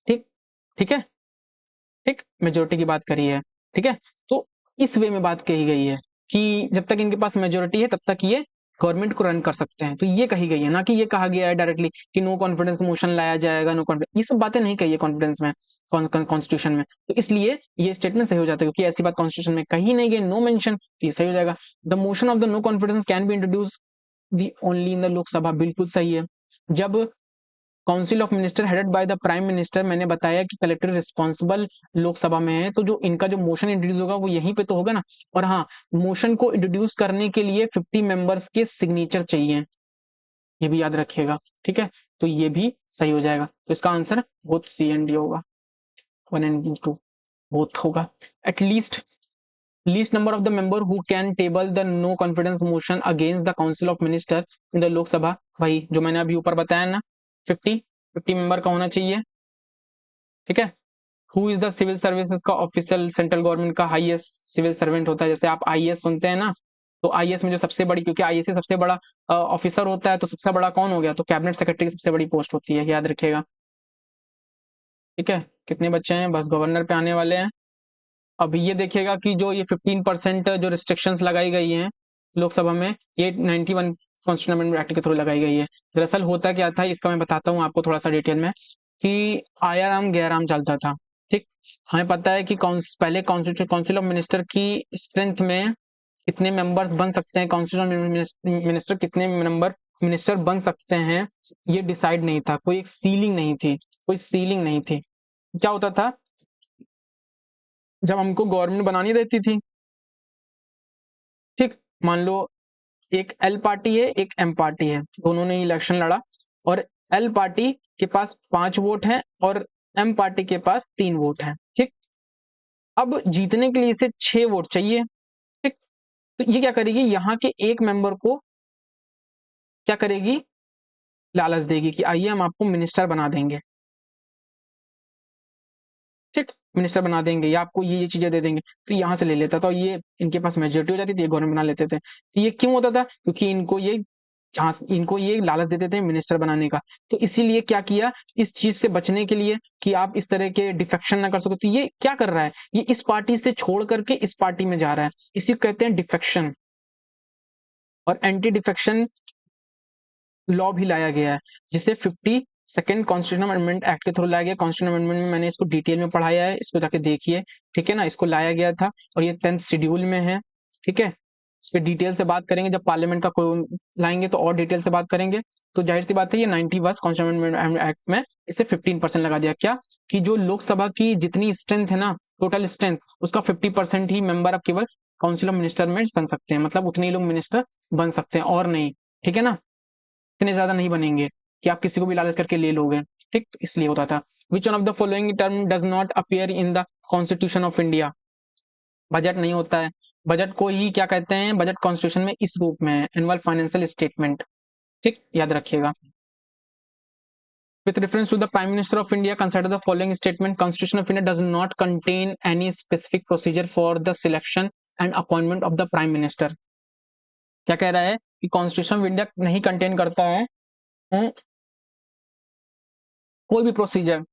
ठीक, ठीक है, ठीक, मेजोरिटी की बात करी है। ठीक है, तो इस वे में बात कही गई है कि जब तक इनके पास मेजोरिटी है तब तक ये गवर्नमेंट को रन कर सकते हैं, तो ये कही गई है ना, कि ये कहा गया है डायरेक्टली कि नो कॉन्फिडेंस मोशन लाया जाएगा, नो कॉन्फिडेंस, ये सब बातें नहीं कही है कॉन्फिडेंस में, कॉन्स्टिट्यूशन में। तो इसलिए ये स्टेटमेंट सही हो जाता है, क्योंकि ऐसी बात कॉन्स्टिट्यूशन में कही नहीं गई, नो मेंशन, तो ये सही हो जाएगा। The motion of the no confidence can be introduced only in the Lok Sabha, बिल्कुल सही है। जब council of minister headed by the prime minister, मैंने बताया कि कलेक्टर रिस्पॉन्सिबल लोकसभा में है, तो जो इनका जो मोशन इंट्रोड्यूस होगा वो यहीं पे तो होगा ना। और हाँ, मोशन को इंट्रोड्यूस करने के लिए 50 मेंबर्स के सिग्नेचर चाहिए, ये भी याद रखिएगा। ठीक है, तो ये भी सही हो जाएगा। तो इसका answer both C and D होगा, 1 एंड 2 बोथ होगा। At least least number of the member who can table the no confidence motion against the council of minister in the lok sabha, भाई जो मैंने अभी ऊपर बताया ना, 50 मेंबर का होना चाहिए। ठीक है, who is the civil services का ऑफिशियल, सेंट्रल गवर्नमेंट का हाईएस्ट सिविल सर्वेंट होता है, जैसे आप आईएएस सुनते हैं ना, तो आईएएस में जो सबसे बड़ी, क्योंकि आईएएस सबसे बड़ा ऑफिसर होता है, तो सबसे बड़ा कौन हो गया, तो कैबिनेट सेक्रेटरी की सबसे बड़ी पोस्ट होती है, याद रखिएगा। ठीक है, कितने बच्चे हैं, बस गवर्नर पे आने वाले हैं। अब ये देखिएगा कि जो ये 15% जो रिस्ट्रिक्शंस लगाई गई हैं लोकसभा में, ये 91 कॉन्स्टिट्यूशन अमेंडमेंट एक्ट के थ्रू लगाई गई है। दरअसल होता क्या था, इसका मैं बताता हूँ आपको थोड़ा सा डिटेल में, कि आया राम गया राम चलता था। ठीक, हमें पता है कि पहले काउंसिल ऑफ मिनिस्टर की स्ट्रेंथ में कितने मेंबर्स बन सकते हैं, कॉन्स्टिट्यूशनल मिनिस्टर कितने मिनिस्टर बन सकते हैं, ये डिसाइड नहीं था, कोई एक सीलिंग नहीं थी, कोई सीलिंग नहीं थी। क्या होता था, जब हमको गवर्नमेंट बनानी रहती थी, ठीक, मान लो एक एल पार्टी है, एक एम पार्टी है, दोनों ने इलेक्शन लड़ा, और एल पार्टी के पास 5 वोट हैं और एम पार्टी के पास 3 वोट हैं, ठीक। अब जीतने के लिए इसे 6 वोट चाहिए, ठीक। तो ये क्या करेगी, यहाँ के एक मेंबर को क्या करेगी, लालच देगी कि आइए हम आपको मिनिस्टर बना देंगे, ठीक, मिनिस्टर बना देंगे या आपको ये चीजें दे देंगे। तो यहाँ से ले लेता था, ये इनके पास मेजोरिटी हो जाती थी, ये गवर्नमेंट बना लेते थे। तो ये क्यों होता था, क्योंकि इनको ये लालच देते थे मिनिस्टर बनाने का। तो इसीलिए क्या किया, इस चीज से बचने के लिए कि आप इस तरह के डिफेक्शन ना कर सको, तो ये क्या कर रहा है, ये इस पार्टी से छोड़ करके इस पार्टी में जा रहा है, इसी को कहते हैं डिफेक्शन। और एंटी डिफेक्शन लॉ भी लाया गया है, जिसे 52nd कॉन्स्टिट्यूशनल अमेंडमेंट एक्ट के थ्रू लाया गया। कॉन्स्टिट्यूशनल अमेंडमेंट में मैंने इसको डिटेल में पढ़ाया है, इसको जाके देखिए, ठीक है ना। इसको लाया गया था और ये 10th शेड्यूल में है, ठीक है। इस पे डिटेल से बात करेंगे, जब पार्लियामेंट का कोई लाएंगे तो और डिटेल से बात करेंगे। तो जाहिर सी बात है, ये 91st कॉन्स्टिट्यूशनल अमेंडमेंट एक्ट में इसे 15% लगा दिया। क्या कि जो लोकसभा की जितनी स्ट्रेंथ है ना, टोटल स्ट्रेंथ, उसका 50% ही मेंबर अब केवल काउंसिल ऑफ मिनिस्टर में बन सकते हैं, मतलब उतने ही लोग मिनिस्टर बन सकते हैं और नहीं, ठीक है ना। इतने ज्यादा नहीं बनेंगे कि आप किसी को भी लालच करके ले लोगे, ठीक। तो इसलिए होता था। विच one of the following term does not appear in the constitution of India. Budget नहीं होता है, बजट को ही क्या कहते हैं, बजट कॉन्स्टिट्यूशन में इस रूप में है, एनुअल फाइनेंशियल स्टेटमेंट, ठीक, याद रखिएगा। With reference to the Prime Minister of India, consider the following statement: Constitution of India does not contain any specific procedure for the selection and appointment of the Prime Minister. क्या कह रहा है कि constitution of India नहीं contain करता है कोई भी प्रोसीजर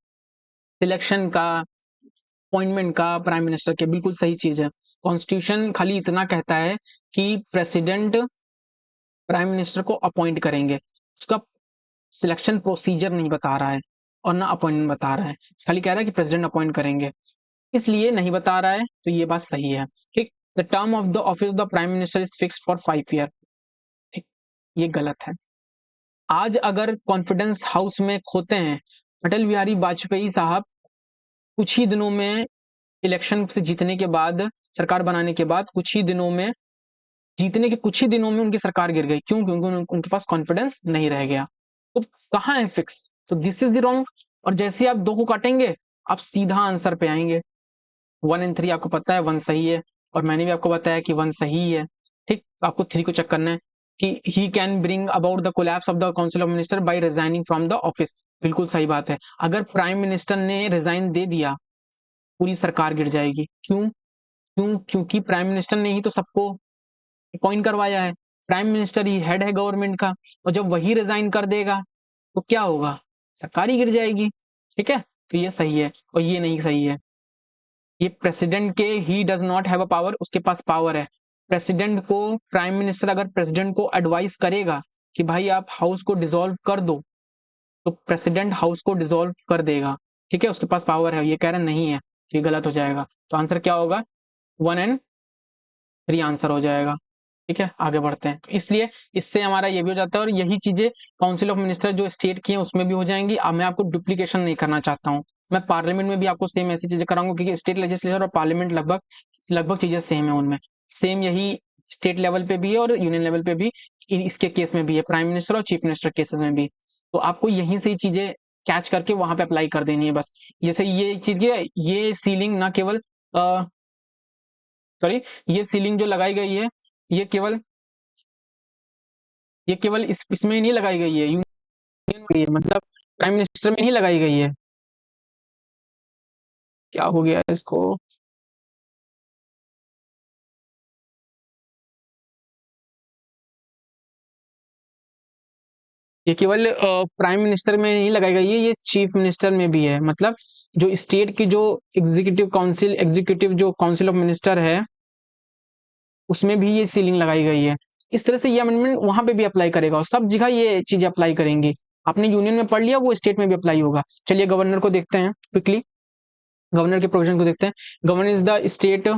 सिलेक्शन का, अपॉइंटमेंट का, प्राइम मिनिस्टर के। बिल्कुल सही चीज है। कॉन्स्टिट्यूशन खाली इतना कहता है कि प्रेसिडेंट प्राइम मिनिस्टर को अपॉइंट करेंगे, उसका सिलेक्शन प्रोसीजर नहीं बता रहा है और ना अपॉइंटमेंट बता रहा है, खाली कह रहा है कि प्रेसिडेंट अपॉइंट करेंगे, इसलिए नहीं बता रहा है। तो ये बात सही है, ठीक। The term of the office of the prime minister is fix for 5 year, ठीक, ये गलत है। आज अगर कॉन्फिडेंस हाउस में खोते हैं, अटल बिहारी वाजपेयी साहब कुछ ही दिनों में इलेक्शन से जीतने के बाद, सरकार बनाने के बाद कुछ ही दिनों में, जीतने के कुछ ही दिनों में उनकी सरकार गिर गई। क्यों? क्योंकि उनके पास कॉन्फिडेंस नहीं रह गया। तो कहाँ है फिक्स? तो दिस इज द रॉन्ग। और जैसे आप 2 को काटेंगे, आप सीधा आंसर पे आएंगे। 1 और 3 आपको पता है 1 सही है, और मैंने भी आपको बताया कि 1 सही है, ठीक। तो आपको 3 को चेक करना है कि he can bring about the collapse of the council of minister by resigning from the office. बिल्कुल सही बात है। अगर प्राइम मिनिस्टर ने रिजाइन दे दिया, पूरी सरकार गिर जाएगी। क्यों? क्योंकि प्राइम मिनिस्टर ने ही तो सबको अपॉइंट करवाया है, प्राइम मिनिस्टर ही हेड है गवर्नमेंट का, और जब वही रिजाइन कर देगा तो क्या होगा? सरकार ही गिर जाएगी, ठीक है। तो ये सही है और ये नहीं सही है। ये प्रेसिडेंट के he does not have a power, उसके पास पावर है। प्रेसिडेंट को, प्राइम मिनिस्टर अगर प्रेसिडेंट को एडवाइस करेगा कि भाई आप हाउस को डिसॉल्व कर दो, तो प्रेसिडेंट हाउस को डिसॉल्व कर देगा, ठीक है, उसके पास पावर है। ये कह रहे नहीं है, तो ये गलत हो जाएगा। तो आंसर क्या होगा? 1 और 3 आंसर हो जाएगा, ठीक है। आगे बढ़ते हैं। तो इसलिए इससे हमारा ये भी हो जाता है, और यही चीजें काउंसिल ऑफ मिनिस्टर जो स्टेट की हैं उसमें भी हो जाएंगी। अब मैं आपको डुप्लीकेशन नहीं करना चाहता हूँ, मैं पार्लियामेंट में भी आपको सेम ऐसी चीजें कराऊंगा, क्योंकि स्टेट लेजिस्लेचर और पार्लियामेंट लगभग लगभग चीजें सेम है उनमें। सेम यही स्टेट लेवल पे भी है और यूनियन लेवल पे भी, इसके केस में भी है, प्राइम मिनिस्टर और चीफ मिनिस्टर केसेस में भी। तो आपको यहीं से चीजें कैच करके वहां पे अप्लाई कर देनी है बस। जैसे ये चीज, ये सीलिंग ना केवल सॉरी, ये सीलिंग जो लगाई गई है, ये केवल इसमें नहीं लगाई गई है, यूनियन में, मतलब प्राइम मिनिस्टर में ही लगाई गई है। क्या हो गया है इसको? ये केवल प्राइम मिनिस्टर में नहीं लगाई गई है, ये चीफ मिनिस्टर में भी है। मतलब जो स्टेट की जो एग्जीक्यूटिव जो काउंसिल ऑफ मिनिस्टर है, उसमें भी ये सीलिंग लगाई गई है। इस तरह से ये अमेंडमेंट वहां पे भी अप्लाई करेगा, और सब जगह ये चीजें अप्लाई करेंगी। आपने यूनियन में पढ़ लिया, वो स्टेट में भी अप्लाई होगा। चलिए गवर्नर को देखते हैं क्विकली, गवर्नर के प्रोविजन को देखते हैं। Governor is the state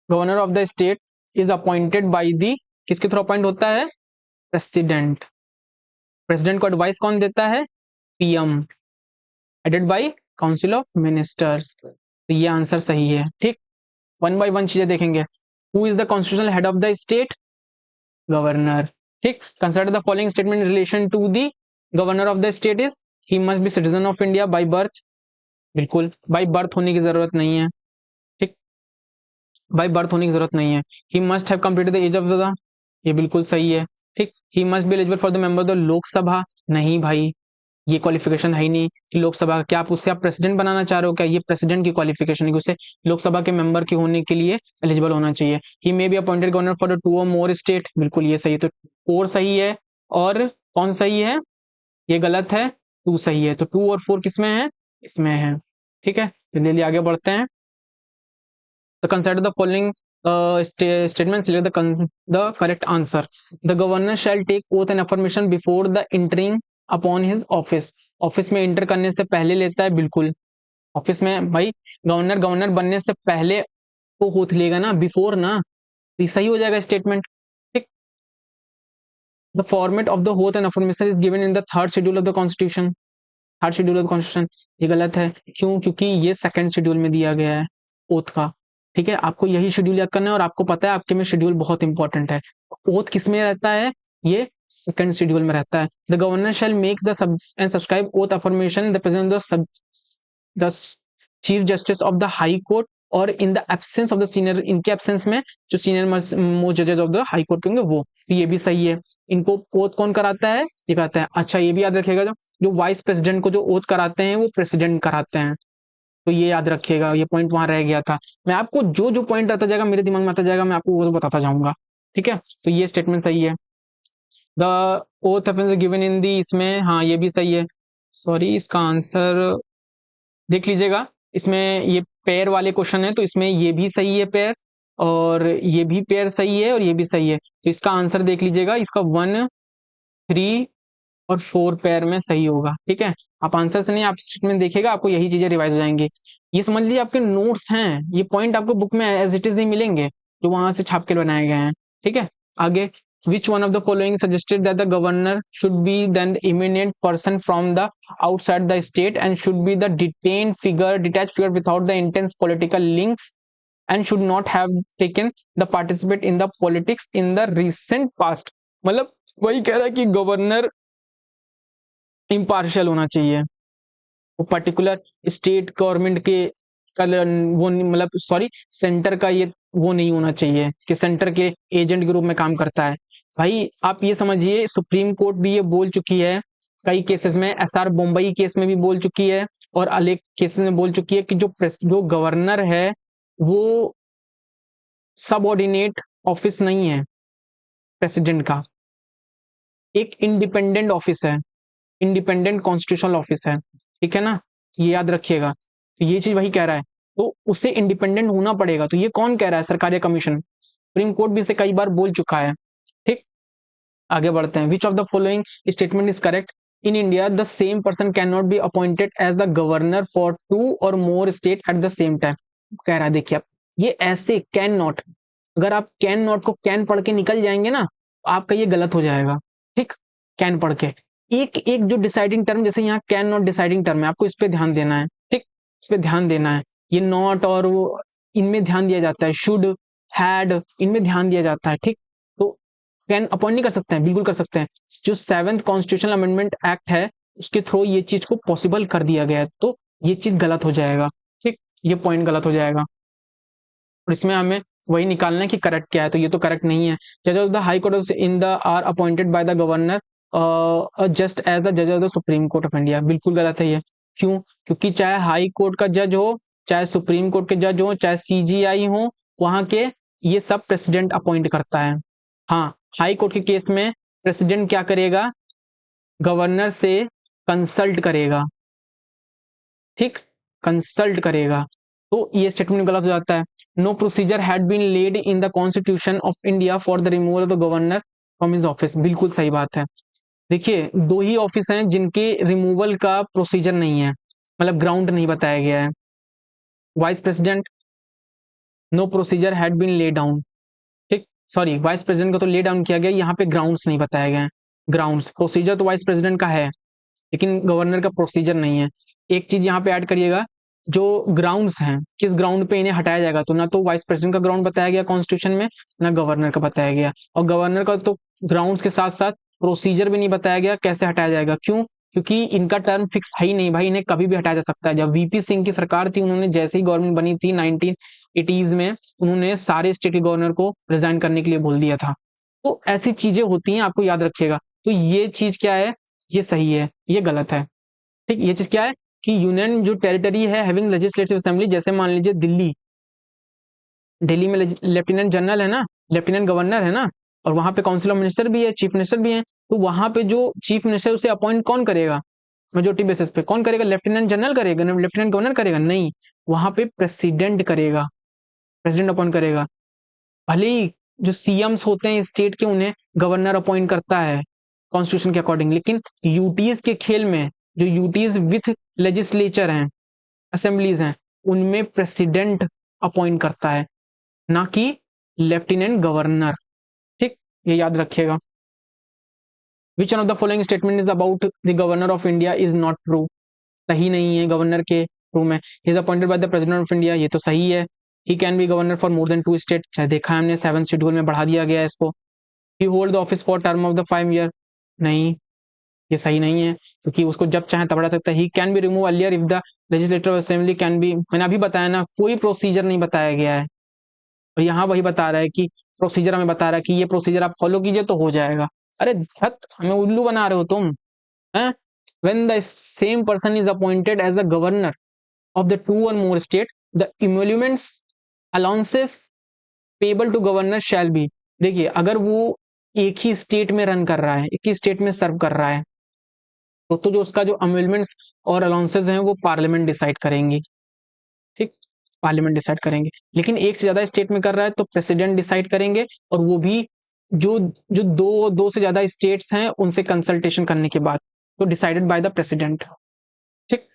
governor of the state is appointed by the, किसके थ्रू अपॉइंट होता है? प्रेसिडेंट। प्रेसिडेंट को एडवाइस कौन देता है? PM, headed by council of ministers. तो ये आंसर सही है। ठीक, वन बाय वन चीजें देखेंगे। Who is the constitutional head of the state? Governor. ठीक, consider the following statement in relation to the governor of the state is he must be citizen of India by birth. बिल्कुल, by birth होने की जरूरत नहीं है। ठीक, bye birth होने की जरूरत नहीं है। He must have completed the age of the, ये बिल्कुल सही है। ठीक, he must be eligible for the member of the Lok Sabha. नहीं भाई, ये क्वालिफिकेशन है ही नहीं कि लोकसभा, क्या आप उससे आप प्रेसिडेंट बनाना चाह रहे हो? क्या ये प्रेसिडेंट की क्वालिफिकेशन है कि उसे लोकसभा के मेंबर के होने के लिए एलिजिबल होना चाहिए? He may be appointed governor for the two और मोर स्टेट। बिल्कुल ये सही है। तो फोर सही है, और कौन सही है? ये गलत है, टू सही है। तो टू और फोर किसमें है? इसमें है। ठीक है, जल्दी आगे बढ़ते हैं। तो consider the following statement, select the correct answer. The governor shall take oath and affirmation before the entering upon his office. Office में इंटर करने से पहले लेता है, बिल्कुल। ऑफिस में भाई गवर्नर गवर्नर बनने से पहले तो ओथ लेगा ना, बिफोर ना, तो ये सही हो जाएगा स्टेटमेंट। ठीक, the format of the oath and affirmation is given in the third schedule of the constitution. Third schedule of constitution, ये गलत है। क्यों? क्योंकि ये सेकंड शेड्यूल में दिया गया है ओथ का। ठीक है, आपको यही शेड्यूल याद करना है, और आपको पता है आपके में शेड्यूल बहुत इंपॉर्टेंट है। ओथ किस में रहता है? ये सेकंड शेड्यूल में रहता है। The governor shall make the and subscribe oath affirmation the present the chief justice of the high court, और in the absence of the senior, इनके एब्सेंस में जो सीनियर मोस्ट जजेस ऑफ द हाई कोर्ट होंगे वो। तो ये भी सही है। इनको ओथ कौन कराता है? ये कराता है। अच्छा, ये भी याद रखिएगा, जो वाइस प्रेसिडेंट को जो ओथ कराते हैं वो प्रेसिडेंट कराते हैं। तो ये याद रखिएगा, ये पॉइंट वहां रह गया था। मैं आपको जो जो पॉइंट आता जाएगा, मेरे दिमाग में आता जाएगा, मैं आपको वो बताता जाऊंगा। ठीक है, तो ये स्टेटमेंट सही है। द ओथ गिवन इन दी, इसमें हाँ ये भी सही है। सॉरी, इसका आंसर देख लीजिएगा। इसमें ये पेयर वाले क्वेश्चन है, तो इसमें ये भी सही है पेयर, और ये भी पेयर सही है, और ये भी सही है। तो इसका आंसर देख लीजिएगा, इसका 1, 3 और 4 पेयर में सही होगा। ठीक है, आप आंसर से नहीं, आप स्टेटमेंट देखिएगा, आपको यही चीजें रिवाइज हो जाएंगी। ये समझ लीजिए आपके नोट्स हैं, ये पॉइंट आपको बुक में एज इट इज नहीं मिलेंगे, जो वहां से छाप के बनाए गए हैं। ठीक है, आगे, which one of the following suggested that the governor should be then the eminent person from the outside the state and should be the detached figure without the intense political links and should not have taken the participate in the politics in the recent past? मतलब वही कह रहा है कि governor impartial होना चाहिए, वो particular state government के का वो मतलब सॉरी सेंटर का ये वो नहीं होना चाहिए कि सेंटर के एजेंट के रूप में काम करता है। भाई आप ये समझिए, सुप्रीम कोर्ट भी ये बोल चुकी है कई केसेस में, एसआर बम्बई केस में भी बोल चुकी है, और अनेक केसेस में बोल चुकी है कि जो गवर्नर है वो सबऑर्डिनेट ऑफिस नहीं है प्रेसिडेंट का, एक इंडिपेंडेंट ऑफिस है, इंडिपेंडेंट कॉन्स्टिट्यूशनल ऑफिस है। ठीक है ना, ये याद रखिएगा। तो ये चीज वही कह रहा है, तो उससे इंडिपेंडेंट होना पड़ेगा। तो ये कौन कह रहा है? सरकारी कमीशन। सुप्रीम कोर्ट भी इसे कई बार बोल चुका है। ठीक, आगे बढ़ते हैं। Which of the following statement is correct? In India the same person can not be appointed as the governor for 2 or more state at the same time. कह रहा है, देखिए आप, ये ऐसे कैन नॉट, अगर आप कैन नॉट को कैन पढ़ के निकल जाएंगे ना, आपका ये गलत हो जाएगा। ठीक, कैन पढ़ के एक एक जो डिसाइडिंग टर्म, जैसे यहाँ कैन नॉट डिसाइडिंग टर्म है, आपको इस पे ध्यान देना है। ठीक, इस पे ध्यान देना है। ये नॉट और वो, इनमें ध्यान दिया जाता है। शुड, हैड, इनमें ध्यान दिया जाता है। ठीक, तो कैन अपॉइंट नहीं कर सकते हैं? बिल्कुल कर सकते हैं। जो 7th कॉन्स्टिट्यूशनल अमेंडमेंट एक्ट है, उसके थ्रू ये चीज को पॉसिबल कर दिया गया है, तो ये चीज गलत हो जाएगा। ठीक, ये पॉइंट गलत हो जाएगा, और इसमें हमें वही निकालना है कि करेक्ट क्या है। तो ये तो करेक्ट नहीं है। जज of the high court in the are appointed by the governor just as the जज of the supreme court of India. बिल्कुल गलत है ये। क्यों? क्योंकि चाहे हाई कोर्ट का जज हो, चाहे सुप्रीम कोर्ट के जज हो, चाहे सीजीआई हो, वहां के ये सब प्रेसिडेंट अपॉइंट करता है। हाँ, हाई कोर्ट के केस में प्रेसिडेंट क्या करेगा? गवर्नर से कंसल्ट करेगा। ठीक, कंसल्ट करेगा। तो ये स्टेटमेंट गलत हो जाता है। No procedure had been laid in the constitution of India for the removal of the governor from his office. बिल्कुल सही बात है। देखिए, 2 ही ऑफिस हैं जिनके रिमूवल का प्रोसीजर नहीं है, मतलब ग्राउंड नहीं बताया गया है। Vice president no procedure had been lay down, ठीक, सॉरी वाइस प्रेसिडेंट को तो ले डाउन किया गया, यहाँ पे ग्राउंड्स नहीं बताया गया है। ग्राउंड्स, प्रोसीजर तो वाइस प्रेसिडेंट का है लेकिन गवर्नर का प्रोसीजर नहीं है। एक चीज यहाँ पे ऐड करिएगा, जो ग्राउंड्स हैं किस ग्राउंड पे इन्हें हटाया जाएगा, तो ना तो वाइस प्रेसिडेंट का ग्राउंड बताया गया कॉन्स्टिट्यूशन में, ना गवर्नर का बताया गया, और गवर्नर का तो ग्राउंड्स के साथ साथ प्रोसीजर भी नहीं बताया गया कैसे हटाया जाएगा। क्यों? क्योंकि इनका टर्म फिक्स है ही नहीं भाई, इन्हें कभी भी हटाया जा सकता है। जब वीपी सिंह की सरकार थी, उन्होंने जैसे ही गवर्नमेंट बनी थी 1980s में, उन्होंने सारे स्टेट के गवर्नर को रिजाइन करने के लिए बोल दिया था। तो ऐसी चीजें होती हैं, आपको याद रखिएगा। तो ये चीज क्या है, ये सही है, ये गलत है, ठीक। ये चीज क्या है कि यूनियन जो टेरिटरी है हैविंग लेजिस्लेटिव असेंबली, जैसे मान लीजिए दिल्ली, दिल्ली में लेफ्टिनेंट जनरल है ना, लेफ्टिनेंट गवर्नर है ना, और वहां पे काउंसिल ऑफ मिनिस्टर भी है, चीफ मिनिस्टर भी है। तो वहां पे जो चीफ मिनिस्टर उसे अपॉइंट कौन करेगा, मेजोरिटी बेसिस पे कौन करेगा, लेफ्टिनेंट जनरल करेगा, लेफ्टिनेंट गवर्नर करेगा, नहीं, वहां पे प्रेसिडेंट करेगा, प्रेसिडेंट अपॉइंट करेगा। भले ही जो सीएम्स होते हैं स्टेट के, उन्हें गवर्नर अपॉइंट करता है कॉन्स्टिट्यूशन के अकॉर्डिंग, लेकिन यूटीज के खेल में, जो यूटीज विथ लेजिस्लेचर हैं, असेंबलीज हैं, उनमें प्रेसिडेंट अपॉइंट करता है, ना कि लेफ्टिनेंट गवर्नर, ठीक, ये याद रखिएगा। विच one of the following statement is about the governor of India is not true, सही नहीं है गवर्नर के ट्रू में। He is appointed by the president of India, ये तो सही है। He can be governor for more than 2 state, चाहे देखा है हमने 7th शेड्यूल में बढ़ा दिया गया है इसको। He hold the office for term of the 5 year, नहीं, ये सही नहीं है, क्योंकि उसको जब चाहे तब बढ़ा सकता है। He can be remove earlier if the legislative assembly can be, मैंने अभी बताया ना, कोई प्रोसीजर नहीं बताया गया है, और यहाँ वही बता रहा है कि प्रोसीजर हमें बता रहा है कि ये प्रोसीजर आप फॉलो कीजिए तो हो जाएगा। अरे धत, हमें उल्लू बना रहे हो तुम, हैं? When the same person is appointed as the governor of the 2 or more state, the emoluments allowances payable to governor shall be, देखिए अगर वो एक ही स्टेट में रन कर रहा है, एक ही स्टेट में सर्व कर रहा है, तो जो उसका जो अमेलमेंट्स और अलाउंसेस हैं वो पार्लियामेंट डिसाइड करेंगी, ठीक, पार्लियामेंट डिसाइड करेंगे। लेकिन एक से ज्यादा स्टेट में कर रहा है तो प्रेसिडेंट डिसाइड करेंगे, और वो भी जो जो दो से ज्यादा स्टेट्स हैं उनसे कंसल्टेशन करने के बाद, तो डिसाइडेड बाय द प्रेसिडेंट, ठीक।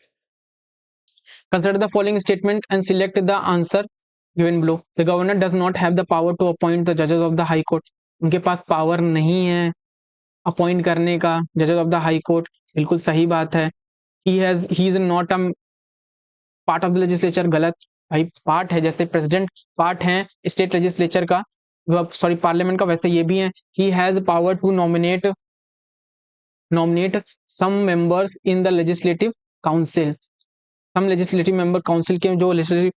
Consider the following statement and select the answer given below. The governor does not have the power to appoint the जजेस ऑफ द हाई कोर्ट, उनके पास पावर नहीं है अपॉइंट करने का जजेस ऑफ द हाई कोर्ट, बिल्कुल सही बात है। He is not a part of the legislature, गलत भाई, पार्ट है, जैसे प्रेसिडेंट पार्ट है स्टेट लेजिस्लेचर का, सॉरी पार्लियामेंट का, वैसे ये भी है। He has power to nominate some members in the legislative council, some legislative member, council के जो लेजिस्लेटिव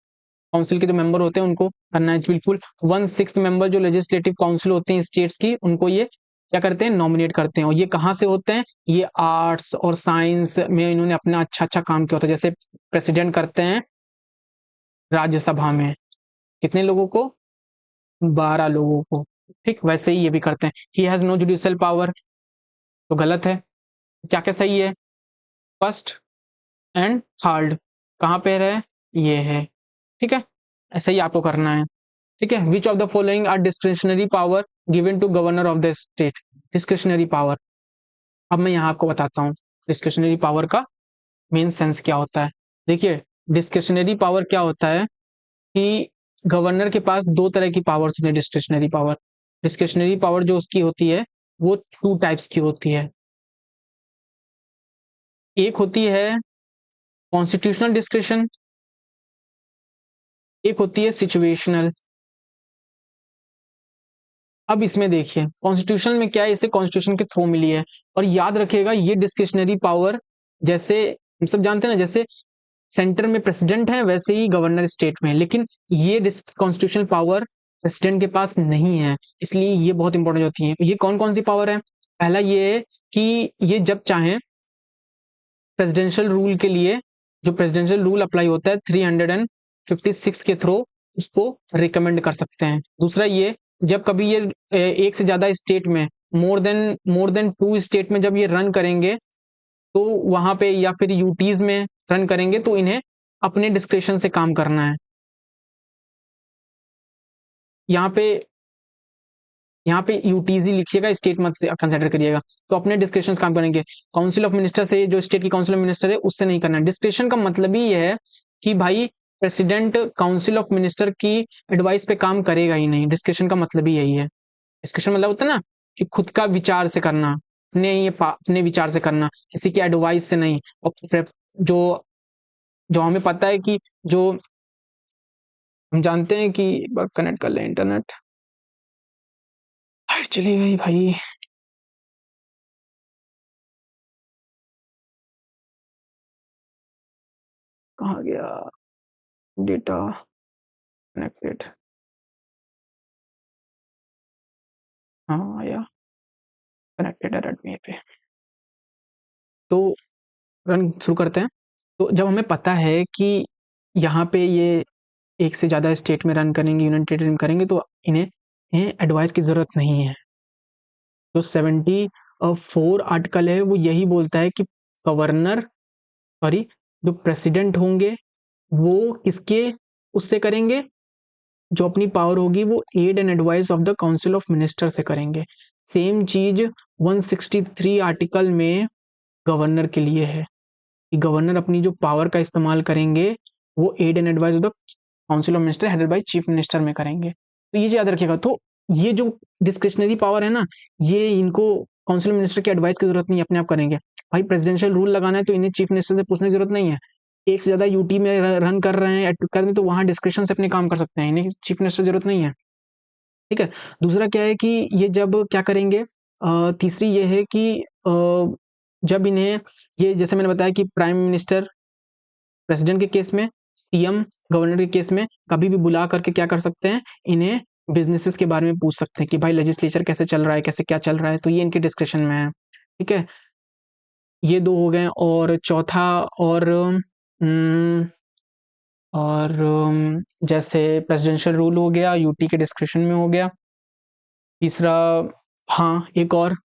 काउंसिल के जो मेंबर होते हैं उनको करना है, बिल्कुल 1/6 मेंबर जो लेजिस्लेटिव काउंसिल होते हैं स्टेट्स की, उनको ये क्या करते हैं, नॉमिनेट करते हैं। और ये कहाँ से होते हैं, ये आर्ट्स और साइंस में इन्होंने अपना अच्छा अच्छा काम किया होता है। जैसे प्रेसिडेंट करते हैं राज्यसभा में कितने लोगों को, 12 लोगों को, ठीक, वैसे ही ये भी करते हैं। He has no judicial power, तो गलत है। क्या क्या सही है, फर्स्ट एंड थर्ड कहाँ पे है, ये है, ठीक है, ऐसा ही आपको करना है, ठीक है। Which of the following are discretionary power given to governor of the state, discretionary power, अब मैं यहाँ आपको बताता हूँ डिस्क्रिशनरी पावर का मेन सेंस क्या होता है। देखिए डिस्क्रिशनरी पावर क्या होता है कि गवर्नर के पास 2 तरह की पावर्स होती है। डिस्क्रिशनरी पावर जो उसकी होती है वो 2 टाइप्स की होती है। एक होती है कॉन्स्टिट्यूशनल डिस्क्रिशन, एक होती है सिचुएशनल। अब इसमें देखिए कॉन्स्टिट्यूशन में क्या है, इसे कॉन्स्टिट्यूशन के थ्रू मिली है, और याद रखिएगा ये डिस्क्रिशनरी पावर, जैसे हम सब जानते हैं ना, जैसे सेंटर में प्रेसिडेंट है वैसे ही गवर्नर स्टेट में, लेकिन ये कॉन्स्टिट्यूशनल पावर प्रेसिडेंट के पास नहीं है, इसलिए ये बहुत इंपॉर्टेंट होती है। ये कौन कौन सी पावर है, पहला ये है कि ये जब चाहें प्रेसिडेंशियल रूल के लिए, जो प्रेसिडेंशियल रूल अप्लाई होता है 356 के थ्रू उसको रिकमेंड कर सकते हैं। दूसरा ये, जब कभी ये एक से ज्यादा स्टेट में, मोर देन 2 स्टेट में जब ये रन करेंगे, तो वहां पे या फिर यूटीज में रन करेंगे, तो इन्हें अपने डिस्क्रिप्शन से काम करना है। यहाँ पे यूटीजी लिखिएगा, स्टेट मत कंसिडर करिएगा, तो अपने डिस्क्रिप्शन से काम करेंगे। काउंसिल ऑफ मिनिस्टर से, जो स्टेट की काउंसिल ऑफ मिनिस्टर है उससे नहीं करना। डिस्क्रिप्शन का मतलब ही है कि भाई प्रेसिडेंट काउंसिल ऑफ मिनिस्टर की एडवाइस पे काम करेगा ही नहीं। डिस्कशन का मतलब ही यही है। डिस्कशन मतलब होता है ना कि खुद का विचार से करना, अपने विचार से करना, किसी की एडवाइस से नहीं। और जो जो हमें पता है कि जो हम जानते हैं कि एक बार कनेक्ट कर लें इंटरनेट। लाइट चली गई भाई। कहाँ गया डेटा? कनेक्टेड। हाँ आया, कनेक्टेड है रेडमी पे। तो रन शुरू करते हैं। तो जब हमें पता है कि यहाँ पे ये एक से ज़्यादा स्टेट में रन करेंगे, यूनियन टेरिटरी में करेंगे, तो इन्हें एडवाइस की ज़रूरत नहीं है। जो 74 आर्टिकल है वो यही बोलता है कि गवर्नर, सॉरी, जो प्रेसिडेंट होंगे वो किसके उससे करेंगे, जो अपनी पावर होगी वो aid and advice of the council of minister से करेंगे। सेम चीज 163 आर्टिकल में गवर्नर के लिए है कि गवर्नर अपनी जो पावर का इस्तेमाल करेंगे वो aid and advice of the council of minister headed by chief minister में करेंगे। तो ये याद रखिएगा। तो ये जो डिस्क्रिशनरी पावर है ना, ये इनको काउंसिल मिनिस्टर की एडवाइस की जरूरत नहीं है, अपने आप करेंगे। भाई प्रेसिडेंशियल रूल लगाना है तो इन्हें चीफ मिनिस्टर से पूछने की जरूरत नहीं है। एक से ज्यादा यूटी में रन कर रहे हैं कर रहे हैं तो वहां डिस्क्रिप्शन से अपने काम कर सकते हैं, इन्हें चीफ मिनिस्टर जरूरत नहीं है। ठीक है। दूसरा क्या है कि ये जब क्या करेंगे, तीसरी ये है कि जब इन्हें, ये जैसे मैंने बताया कि प्राइम मिनिस्टर प्रेसिडेंट के केस में, सीएम गवर्नर के केस में कभी भी बुला करके क्या कर सकते हैं, इन्हें बिजनेसेस के बारे में पूछ सकते हैं कि भाई लेजिस्लेचर कैसे चल रहा है, कैसे क्या चल रहा है। तो ये इनके डिस्कशन में है। ठीक है, ये दो हो गए। और चौथा, और उम, जैसे प्रेसिडेंशियल रूल हो गया, यूटी के डिस्क्रिप्शन में हो गया। तीसरा, हाँ एक और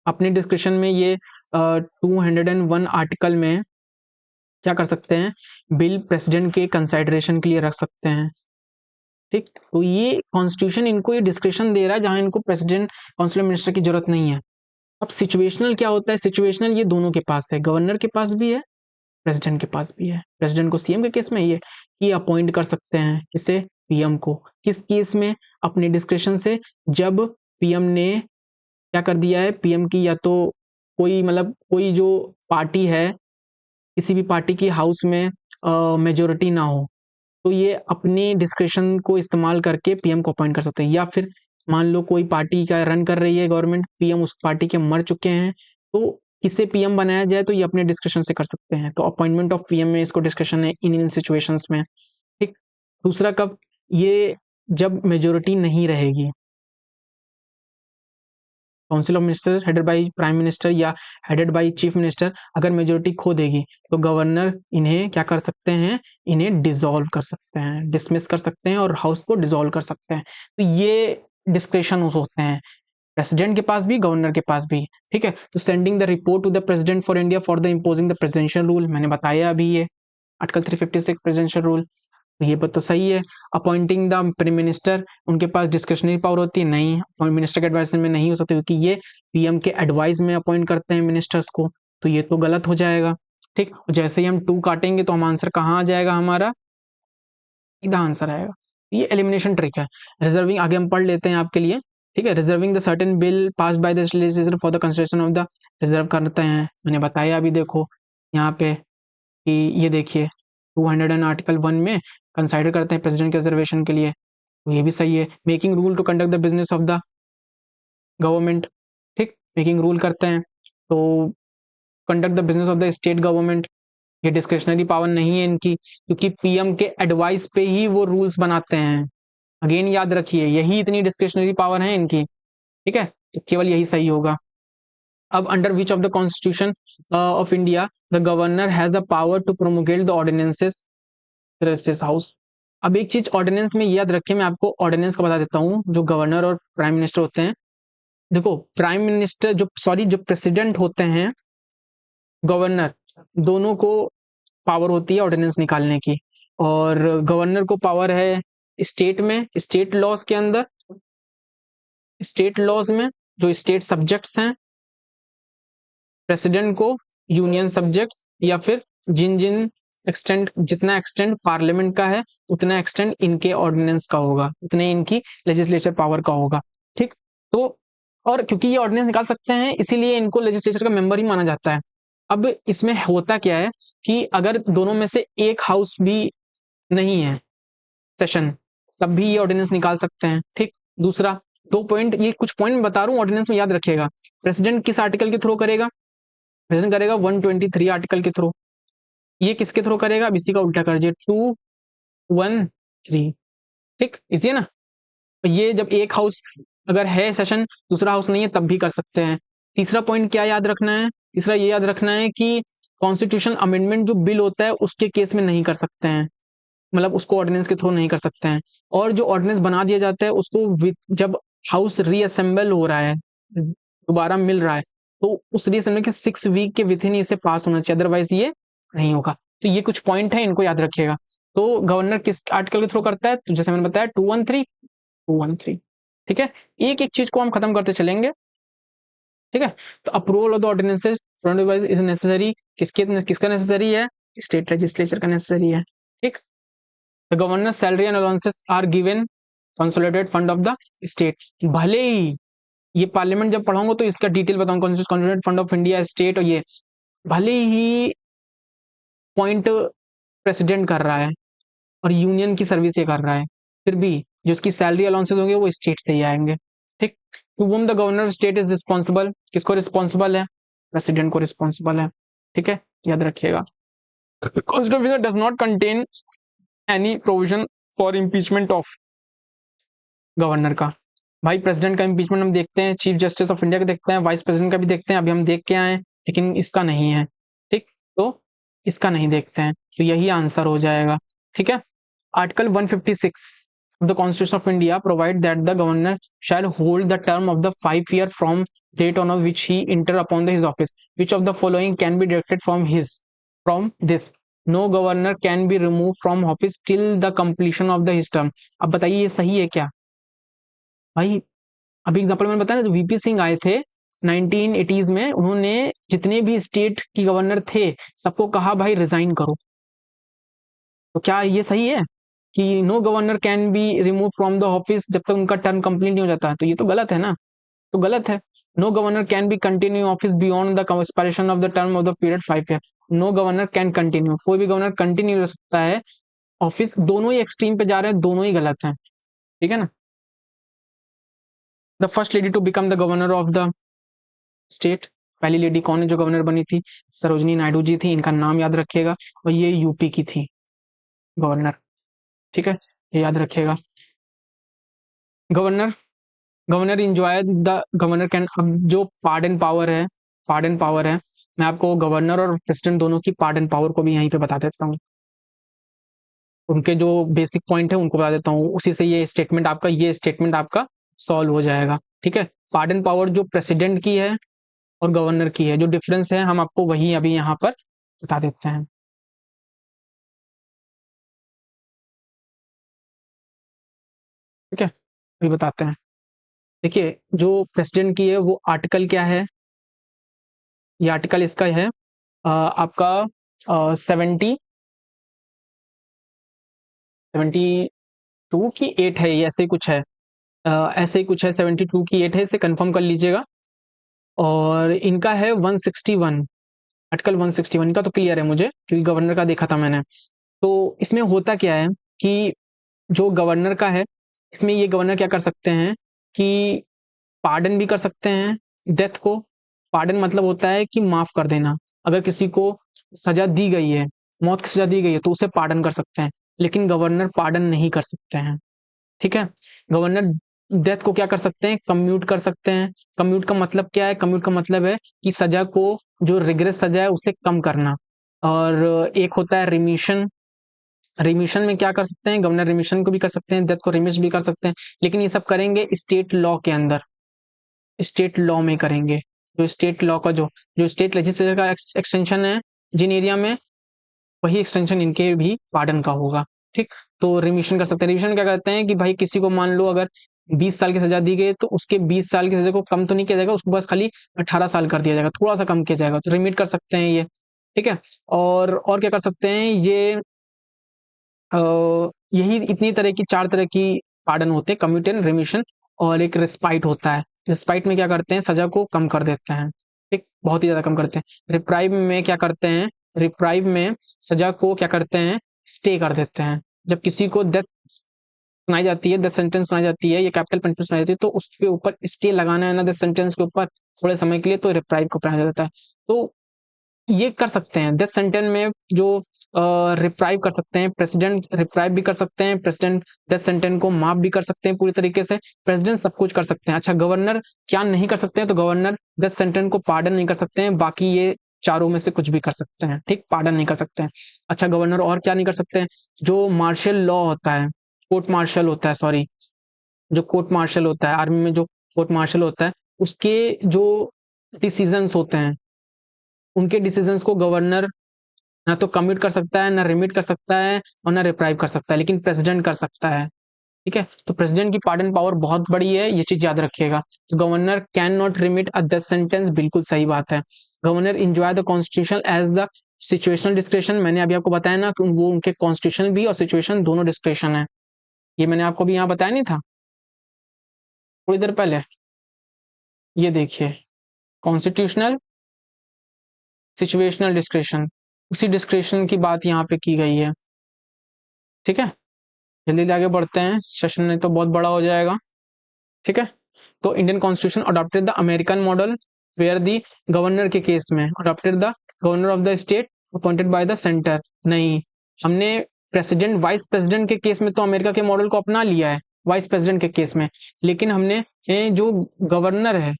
अपने डिस्कशन में ये 201 आर्टिकल में क्या कर सकते हैं, बिल प्रेसिडेंट के कंसाइडरेशन के लिए रख सकते हैं। ठीक, तो ये कॉन्स्टिट्यूशन इनको ये डिस्क्रिप्शन दे रहा है जहां इनको प्रेसिडेंट काउंसिल मिनिस्टर की जरूरत नहीं है। अब सिचुएशनल क्या होता है, सिचुएशनल ये दोनों के पास है, गवर्नर के पास भी है, प्रेसिडेंट के पास भी है। प्रेसिडेंट को सीएम के केस में ये अपॉइंट कर सकते हैं, किसे, पीएम को। किस केस में, अपने डिस्क्रिप्शन से, जब पीएम ने क्या कर दिया है, पीएम की या तो कोई मतलब कोई जो पार्टी है, किसी भी पार्टी की हाउस में मेजोरिटी ना हो, तो ये अपनी डिस्क्रिप्शन को इस्तेमाल करके पीएम को अपॉइंट कर सकते हैं। या फिर मान लो कोई पार्टी का रन कर रही है गवर्नमेंट, पीएम उस पार्टी के मर चुके हैं, तो किसे पीएम बनाया जाए तो ये अपने डिस्कशन से कर सकते हैं। तो अपॉइंटमेंट ऑफ पीएम में इसको डिस्कशन है इन सिचुएशंस में। ठीक। दूसरा कब, ये जब मेजोरिटी नहीं रहेगी, council of minister headed by prime minister या हेडेड बाय चीफ मिनिस्टर अगर मेजोरिटी खो देगी तो गवर्नर इन्हें क्या कर सकते हैं, इन्हें डिसॉल्व कर सकते हैं, डिसमिस कर सकते हैं और हाउस को डिसॉल्व कर सकते हैं। तो ये डिस्क्रिप्शन होते हैं प्रेसिडेंट के पास भी, गवर्नर के पास भी। ठीक है। तो sending the report to the president for India for the imposing the presidential rule, मैंने बताया अभी ये आर्टिकल 356 प्रेसिडेंशियल रूल। तो ये बात तो सही है। अपॉइंटिंग द प्राइम मिनिस्टर, उनके पास डिस्क्रिशनरी पावर होती है, नहीं, मिनिस्टर के एडवाइस में नहीं हो सकती क्योंकि ये पीएम के एडवाइस में अपॉइंट करते हैं मिनिस्टर्स को। तो ये तो गलत हो जाएगा। ठीक, जैसे ही हम 2 काटेंगे तो हम आंसर कहाँ आ जाएगा हमारा, सीधा आंसर आएगा। ये एलिमिनेशन ट्रिक है। रिजर्विंग आगे हम पढ़ लेते हैं आपके लिए। ठीक है, reserving the certain bill pass by the legislature for the consideration of the, reserve करते हैं, मैंने बताया अभी। देखो यहाँ पे कि ये देखिए 200 एंड आर्टिकल 1 में कंसाइडर करते हैं प्रेसिडेंट के रिजर्वेशन के लिए, तो ये भी सही है। Making rule to conduct the business of the government, ठीक, मेकिंग रूल करते हैं तो conduct the business of the state government, ये डिस्क्रिशनरी पावर नहीं है इनकी क्योंकि पीएम के एडवाइस पे ही वो रूल्स बनाते हैं। अगेन याद रखिए, यही इतनी डिस्क्रिशनरी पावर है इनकी। ठीक है, तो केवल यही सही होगा। अब under which of the constitution of India the governor has the power to promulgate the ordinances house. अब एक चीज ऑर्डिनेंस में याद रखिए, मैं आपको ऑर्डिनेंस का बता देता हूँ, जो गवर्नर और प्राइम मिनिस्टर होते हैं। देखो प्राइम मिनिस्टर जो, सॉरी, जो प्रेसिडेंट होते हैं, गवर्नर, दोनों को पावर होती है ऑर्डिनेंस निकालने की। और गवर्नर को पावर है स्टेट में, स्टेट लॉज के अंदर, स्टेट लॉज में जो स्टेट सब्जेक्ट्स हैं, प्रेसिडेंट को यूनियन सब्जेक्ट्स, या फिर जिन जिन एक्सटेंड, जितना एक्सटेंड पार्लियामेंट का है उतना एक्सटेंड इनके ऑर्डिनेंस का होगा, उतने इनकी लेजिस्लेचर पावर का होगा। ठीक, तो और क्योंकि ये ऑर्डिनेंस निकाल सकते हैं इसीलिए इनको लेजिस्लेचर का मेंबर ही माना जाता है। अब इसमें होता क्या है कि अगर दोनों में से एक हाउस भी नहीं है सेशन, तब भी ये ऑर्डिनेंस निकाल सकते हैं। ठीक, दूसरा 2 पॉइंट, ये कुछ पॉइंट बता रहा हूँ ऑर्डिनेंस में याद रखिएगा। प्रेसिडेंट किस आर्टिकल के थ्रू करेगा? प्रेसिडेंट करेगा 123 आर्टिकल के थ्रू। ये किसके थ्रू करेगा? अब इसी का उल्टा कर दीजिए, 213। ठीक, इसी है ना। ये जब एक हाउस अगर है सेशन, दूसरा हाउस नहीं है, तब भी कर सकते हैं। तीसरा पॉइंट क्या याद रखना है? तीसरा ये याद रखना है कि कॉन्स्टिट्यूशन अमेंडमेंट जो बिल होता है उसके केस में नहीं कर सकते हैं, मतलब उसको ऑर्डिनेंस के थ्रू नहीं कर सकते हैं। और जो ऑर्डिनेंस बना दिया जाता है उसको जब हाउस रीअसेंबल हो रहा है, दोबारा मिल रहा है, तो उस रीअसेंबल के 6 वीक के विथ इन इसे पास होना चाहिए, अदरवाइज ये नहीं होगा। तो ये कुछ पॉइंट है, इनको याद रखिएगा। तो गवर्नर किस आर्टिकल के थ्रू करता है? तो जैसे मैंने बताया 213। ठीक है, एक एक चीज को हम खत्म करते चलेंगे। ठीक है, तो approval of the ordinances is necessary, किसका नेसेसरी है? स्टेट लेजिस्लेचर का नेसेसरी है। ठीक, the governor salary and allowances are given consolidated fund of the state. भले ही ये पार्लियामेंट जब पढ़ाऊंगा तो इसका डिटेल बताऊंगा, consolidated fund of India, state, और ये भले ही पॉइंट प्रेसिडेंट कर रहा है और यूनियन की सर्विस ये कर रहा है, फिर भी जो उसकी सैलरी अलाउंसेस होंगे वो स्टेट से ही आएंगे। ठीक, to whom the governor state is responsible, किसको रिस्पॉन्सिबल है? प्रेसिडेंट को रिस्पॉन्सिबल है। ठीक है, याद रखिएगा। Constitution does not contain any provision for impeachment of governor का। भाई प्रेसिडेंट का इम्पीचमेंट हम देखते हैं, चीफ जस्टिस ऑफ इंडिया का देखते हैं, वाइस प्रेसिडेंट का भी देखते हैं, अभी हम देख के आए, लेकिन इसका नहीं है। ठीक, तो इसका नहीं देखते हैं, तो यही आंसर हो जाएगा। ठीक है, article 156 of the Constitution of India provide that the governor shall hold the term of the 5 year from date on which he enter upon his office. Which of the following can be directed from this? No governor can be removed from office till the completion of the his term. अब बताइए ये सही है क्या? भाई अभी example मैंने बताया, वीपी सिंह आए थे 1980s में, उन्होंने जितने भी स्टेट की गवर्नर थे सबको कहा भाई रिजाइन करो। तो क्या ये सही है कि no governor can be remove from the office जब तक उनका टर्म कंप्लीट नहीं हो जाता? तो ये तो गलत है ना, तो गलत है। No governor can be continue office beyond the expiration of the term of the period 5 year. No governor can continue, कोई भी गवर्नर कंटिन्यू रह सकता है ऑफिस। दोनों ही एक्सट्रीम पे जा रहे हैं, दोनों ही गलत हैं। ठीक है ना। The first lady to become the governor of the state, पहली लेडी कौन है जो गवर्नर बनी थी? सरोजनी नायडू जी थी, इनका नाम याद रखिएगा, और ये यूपी की थी गवर्नर। ठीक है, ये याद रखिएगा। Governor governor enjoy the governor can, अब जो पार्डन पावर है, मैं आपको गवर्नर और प्रेसिडेंट दोनों की पार्डन पावर को भी यहीं पे बता देता हूँ, उनके जो बेसिक पॉइंट है उनको बता देता हूँ, उसी से ये स्टेटमेंट आपका सॉल्व हो जाएगा। ठीक है, पार्डन पावर जो प्रेसिडेंट की है और गवर्नर की है, जो डिफरेंस है हम आपको वही अभी यहाँ पर बता देते हैं। ठीक है, अभी बताते हैं। देखिए जो प्रेसिडेंट की है वो आर्टिकल क्या है? ये आर्टिकल इसका है आपका 72 की 8 है, ये ऐसे ही कुछ है, ऐसे ही कुछ है, 72 की 8 है, इसे कंफर्म कर लीजिएगा। और इनका है 161, आर्टिकल 161, इनका तो क्लियर है मुझे क्योंकि गवर्नर का देखा था मैंने। तो इसमें होता क्या है कि जो गवर्नर का है, इसमें ये गवर्नर क्या कर सकते हैं कि पार्डन भी कर सकते हैं डेथ को। पार्डन मतलब होता है कि माफ कर देना, अगर किसी को सजा दी गई है, मौत की सजा दी गई है, तो उसे पार्डन कर सकते हैं, लेकिन गवर्नर पार्डन नहीं कर सकते हैं। ठीक है, गवर्नर डेथ को क्या कर सकते हैं? कम्यूट कर सकते हैं। कम्यूट का मतलब क्या है? कम्यूट का मतलब है कि सजा को, जो रिग्रेस सजा है उसे कम करना। और एक होता है रिमिशन। रिमिशन में क्या कर सकते हैं? गवर्नर रिमिशन को भी कर सकते हैं, डेथ को रिमिश भी कर सकते हैं, लेकिन ये सब करेंगे स्टेट लॉ के अंदर, स्टेट लॉ में करेंगे। जो स्टेट लॉ का जो स्टेट लेजिस्लेचर का एक्सटेंशन है जिन एरिया में, वही एक्सटेंशन इनके भी पार्डन का होगा। ठीक, तो रिमिशन कर सकते हैं। रिमिशन क्या करते हैं कि भाई किसी को मान लो अगर 20 साल की सजा दी गई तो उसके 20 साल की सजा को कम तो नहीं किया जाएगा, उसको बस खाली 18 साल कर दिया जाएगा, थोड़ा सा कम किया जाएगा, तो रिमिट कर सकते हैं ये। ठीक है। और क्या कर सकते हैं ये यही इतनी तरह की 4 तरह की पार्डन होते हैं, कम्यूटेन, रिमिशन और एक रिस्पाइट होता है। रिस्पाइट में क्या करते हैं, सजा को कम कर देते हैं, ठीक, बहुत ही ज़्यादा कम करते हैं। रिप्राइव में क्या करते हैं, रिप्राइव में सजा को क्या करते हैं, स्टे कर देते हैं। जब किसी को डेथ सुनाई जाती है, डेथ सेंटेंस सुनाई जाती है या कैपिटल पनिशमेंट सुनाई जाती है, तो उसके ऊपर स्टे लगाना है ना डेथ सेंटेंस के ऊपर थोड़े समय के लिए, तो रिप्राइव को पढ़ा जाता है। तो ये कर सकते हैं डेथ सेंटेंस में जो रिप्राइव कर सकते हैं, प्रेसिडेंट रिप्राइव भी कर सकते हैं, प्रेसिडेंट डेथ सेंटेंस को माफ भी कर सकते हैं पूरी तरीके से, प्रेसिडेंट सब कुछ कर सकते हैं। अच्छा, गवर्नर क्या नहीं कर सकते हैं, तो गवर्नर डेथ सेंटेंस को पार्डन नहीं कर सकते हैं, बाकी ये चारों में से कुछ भी कर सकते हैं, ठीक, पार्डन नहीं कर सकते हैं। अच्छा, गवर्नर और क्या नहीं कर सकते हैं, जो मार्शल लॉ होता है, कोर्ट मार्शल होता है, सॉरी, जो कोर्ट मार्शल होता है आर्मी में, जो कोर्ट मार्शल होता है उसके जो डिसीजंस होते हैं, उनके डिसीजंस को गवर्नर ना तो कमिट कर सकता है, ना रिमिट कर सकता है और ना रिप्राइव कर सकता है, लेकिन प्रेसिडेंट कर सकता है। ठीक है, तो प्रेसिडेंट की पार्डन पावर बहुत बड़ी है, ये चीज याद रखिएगा। तो governor can not remit a death sentence, बिल्कुल सही बात है। Governor enjoy the constitution as the situational discretion, मैंने अभी आपको बताया ना कि वो उनके कॉन्स्टिट्यूशन भी और सिचुएशन दोनों डिस्क्रेशन है, ये मैंने आपको भी यहाँ बताया नहीं था थोड़ी देर पहले। ये देखिए, कॉन्स्टिट्यूशनल, सिचुएशनल डिस्क्रेशन, उसी डिस्क्रेशन की बात यहाँ पे की गई है। ठीक है, जल्दी आगे बढ़ते हैं, सेशन नहीं तो बहुत बड़ा हो जाएगा। ठीक है, तो Indian constitution adopted the American model where the, governor के केस में adopted the governor of the state appointed by the centre, नहीं, हमने प्रेसिडेंट वाइस प्रेसिडेंट के केस में तो अमेरिका के मॉडल को अपना लिया है, वाइस प्रेसिडेंट के केस में, लेकिन हमने जो गवर्नर है,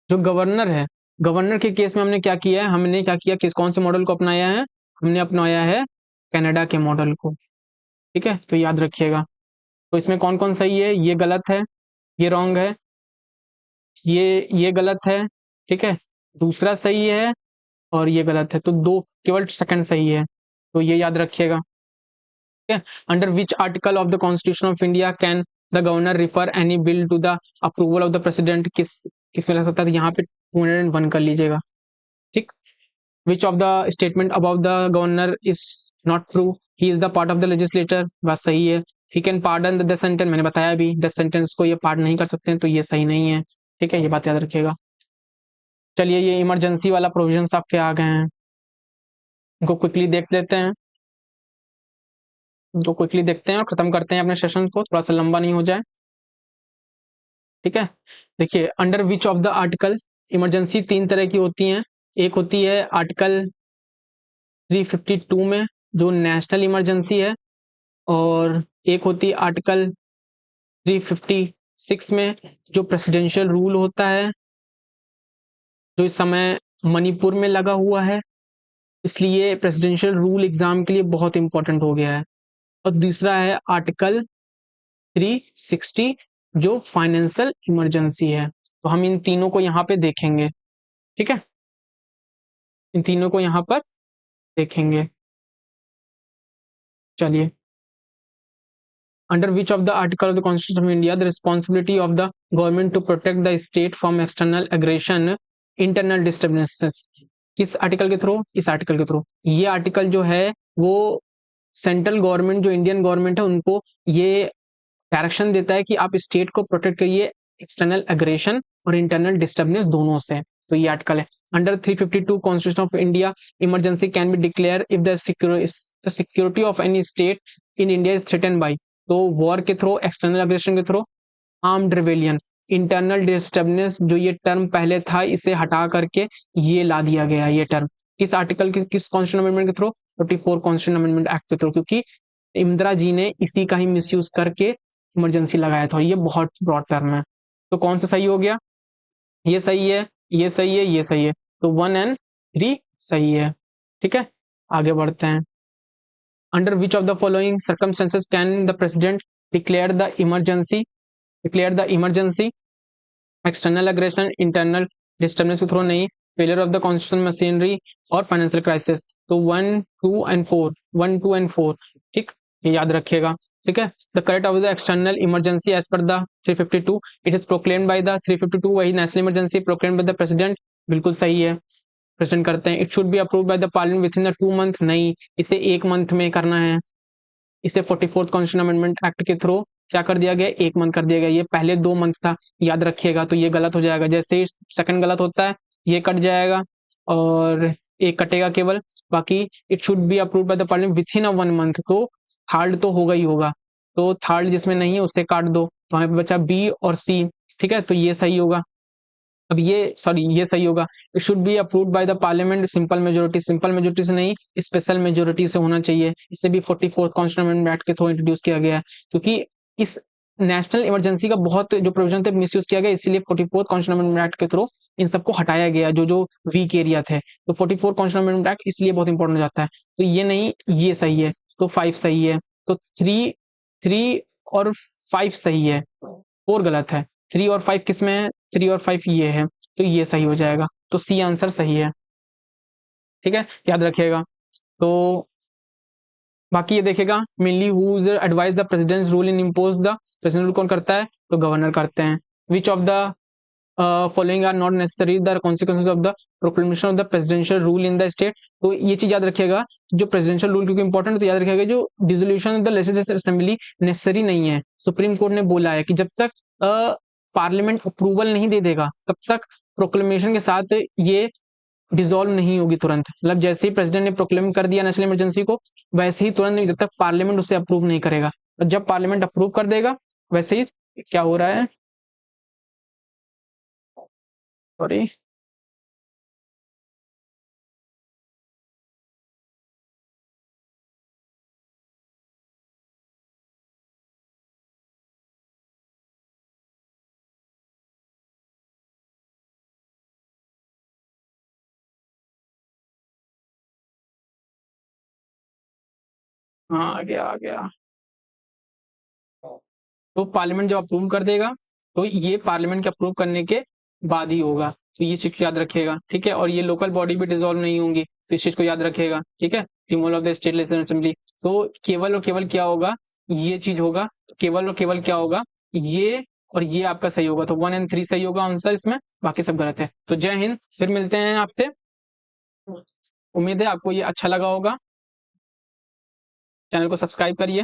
जो गवर्नर है, गवर्नर के केस में हमने क्या किया है, हमने क्या किया, किस कौन से मॉडल को अपनाया है, हमने अपनाया है कनाडा के मॉडल को। ठीक है, तो याद रखिएगा। तो इसमें कौन कौन सही है, ये गलत है, ये रॉन्ग है, ये गलत है, ठीक है, दूसरा सही है और ये गलत है, तो दो, केवल सेकंड सही है, तो ये याद रखिएगा। ठीक है, under which article of the constitution of India can the governor refer any bill to the approval of the president, किस में लग सकता है, तो यहाँ पे 201 कर लीजिएगा। ठीक, which of the statement above the governor is not true, he is the part of the legislature, बात सही है। he can pardon the death sentence, मैंने बताया भी death sentence को ये पार्ड नहीं कर सकते हैं, तो ये सही नहीं है। ठीक है, ये बात याद रखिएगा। चलिए, ये इमरजेंसी वाला प्रोविजंस आपके आ गए हैं, इनको क्विकली देख लेते हैं, इनको क्विकली देखते हैं और खत्म करते हैं अपने सेशन को, थोड़ा सा लंबा नहीं हो जाए। ठीक है, देखिए, under which of the article, emergency 3 तरह की होती हैं, एक होती है आर्टिकल 352 में जो नेशनल इमरजेंसी है, और एक होती है आर्टिकल 356 में जो प्रेसिडेंशियल रूल होता है, जो इस समय मणिपुर में लगा हुआ है, इसलिए प्रेसिडेंशियल रूल एग्जाम के लिए बहुत इंपॉर्टेंट हो गया है। और दूसरा है आर्टिकल 360 जो फाइनेंशियल इमरजेंसी है, तो हम इन तीनों को यहाँ पे देखेंगे। ठीक है, इन तीनों को यहाँ पर देखेंगे। चलिए, under which of the article of the Constitution of India the responsibility of the government to protect the state from external aggression, internal disturbances, किस आर्टिकल के थ्रू, इस आर्टिकल के थ्रू। ये आर्टिकल जो है वो सेंट्रल गवर्नमेंट, जो Indian government है, उनको ये डायरेक्शन देता है कि आप स्टेट को प्रोटेक्ट करिए एक्सटर्नल एग्रेशन और इंटरनल डिस्टर्बेंस दोनों से, तो ये आर्टिकल है। Under 352 constitution of India emergency can be declare if the security of any state in India is threaten by, तो वॉर के थ्रू, एक्सटर्नल एग्रेशन के through, armed rebellion, internal disturbance, जो ये टर्म पहले था इसे हटा करके ये ला दिया गया ये टर्म, किस आर्टिकल के, किस कॉन्स्टिट्यूशन अमेंडमेंट के थ्रू, 44 कॉन्स्टिट्यूशन अमेंडमेंट एक्ट के थ्रू, क्योंकि इंदिरा जी ने इसी का ही मिसयूज करके इमरजेंसी लगाया था, ये बहुत ब्रॉड टर्म है। तो कौन सा सही हो गया, ये सही है, ये सही है, ये सही है, तो 1 एंड 3 सही है। ठीक है, आगे बढ़ते हैं। Under which of the following circumstances can the president declare the emergency, external aggression, internal disturbance के थ्रू नहीं, failure of the constitution machinery और फाइनेंशियल क्राइसिस। तो 1, 2 एंड 4, 1, 2 एंड 4, ठीक, ये याद रखिएगा। ठीक है, the correct of the external emergency as per the 352, it is proclaimed by the 352, वही national emergency proclaimed by the president, बिल्कुल सही है, प्रेजेंट करते हैं। It should be approved by the parliament within the 2 month, नहीं, इसे 1 month में करना है। इसे 44th कॉन्स्टिट्यूशन अमेंडमेंट एक्ट के थ्रू क्या कर दिया गया, 1 मंथ कर दिया गया। ये पहले 2 मंथ था, याद रखिएगा, तो ये गलत हो जाएगा। जैसे ही सेकंड गलत होता है, ये कट जाएगा और एक कटेगा केवल, बाकी it should be approved by the parliament with in a 1 month, तो थर्ड तो होगा ही होगा, तो थर्ड जिसमें नहीं है उसे काट दो, तो हमें बचा बी और सी। ठीक है, तो ये सही होगा। अब ये सॉरी, ये सही होगा। It should be approved by the parliament simple majority, simple majority से नहीं, स्पेशल मेजोरिटी से होना चाहिए। इसे भी 44th कॉन्स्टिट्यूशन अमेंडमेंट एक्ट के थ्रू इंट्रोड्यूस किया गया है, क्योंकि इस नेशनल इमरजेंसी का बहुत जो प्रोविजन थे मिसयूज किया गया, इसीलिए 44th कॉन्स्टिट्यूशन अमेंडमेंट एक्ट के थ्रू इन सबको हटाया गया, जो जो वीक एरिया थे। तो 44th कॉन्स्टिट्यूशन अमेंडमेंट एक्ट इसलिए बहुत इंपॉर्टेंट हो जाता है। तो ये नहीं, ये सही है, तो 5 सही है। तो 3, 3 और 5 सही है, 4 गलत है। 3 और 5 किस में है, 3 और 5 ये है, तो ये सही हो जाएगा, तो सी आंसर सही है। ठीक है, याद रखिएगा। तो बाकी ये देखेगा, mainly whose advise the president's rule in impose the, president rule कौन करता है, तो गवर्नर करते हैं। Which of the following are not necessary the consequences of the proclamation of the presidential rule in the state. तो ये चीज याद रखिएगा, जो प्रेसिडेंशियल रूल क्योंकि इंपॉर्टेंट है, तो याद रखिएगा जो dissolution of the legislative assembly necessary नहीं है। सुप्रीम कोर्ट ने बोला है कि जब तक पार्लियामेंट अप्रूवल नहीं दे देगा, तब तक प्रोक्लेमेशन के साथ ये डिसॉल्व नहीं होगी तुरंत। मतलब जैसे ही प्रेसिडेंट ने प्रोक्लेम कर दिया नेशनल इमरजेंसी को, वैसे ही तुरंत नहीं, जब तक पार्लियामेंट उसे अप्रूव नहीं करेगा। और जब पार्लियामेंट अप्रूव कर देगा, वैसे ही क्या हो रहा है, सॉरी, हाँ आ गया, आ गया। तो पार्लियामेंट जब अप्रूव कर देगा, तो ये पार्लियामेंट के अप्रूव करने के बाद ही होगा, तो ये चीज याद रखिएगा। ठीक है, और ये लोकल बॉडी भी डिसॉल्व नहीं होंगी, तो इस चीज को याद रखिएगा। ठीक है, removal of the state legislative assembly, तो केवल और केवल क्या होगा, ये चीज होगा, तो केवल और केवल क्या होगा, ये और ये आपका सही होगा। तो 1 एंड 3 सही होगा आंसर इसमें, बाकी सब गलत है। तो जय हिंद, फिर मिलते हैं आपसे। उम्मीद है आपको ये अच्छा लगा होगा। चैनल को सब्सक्राइब करिए।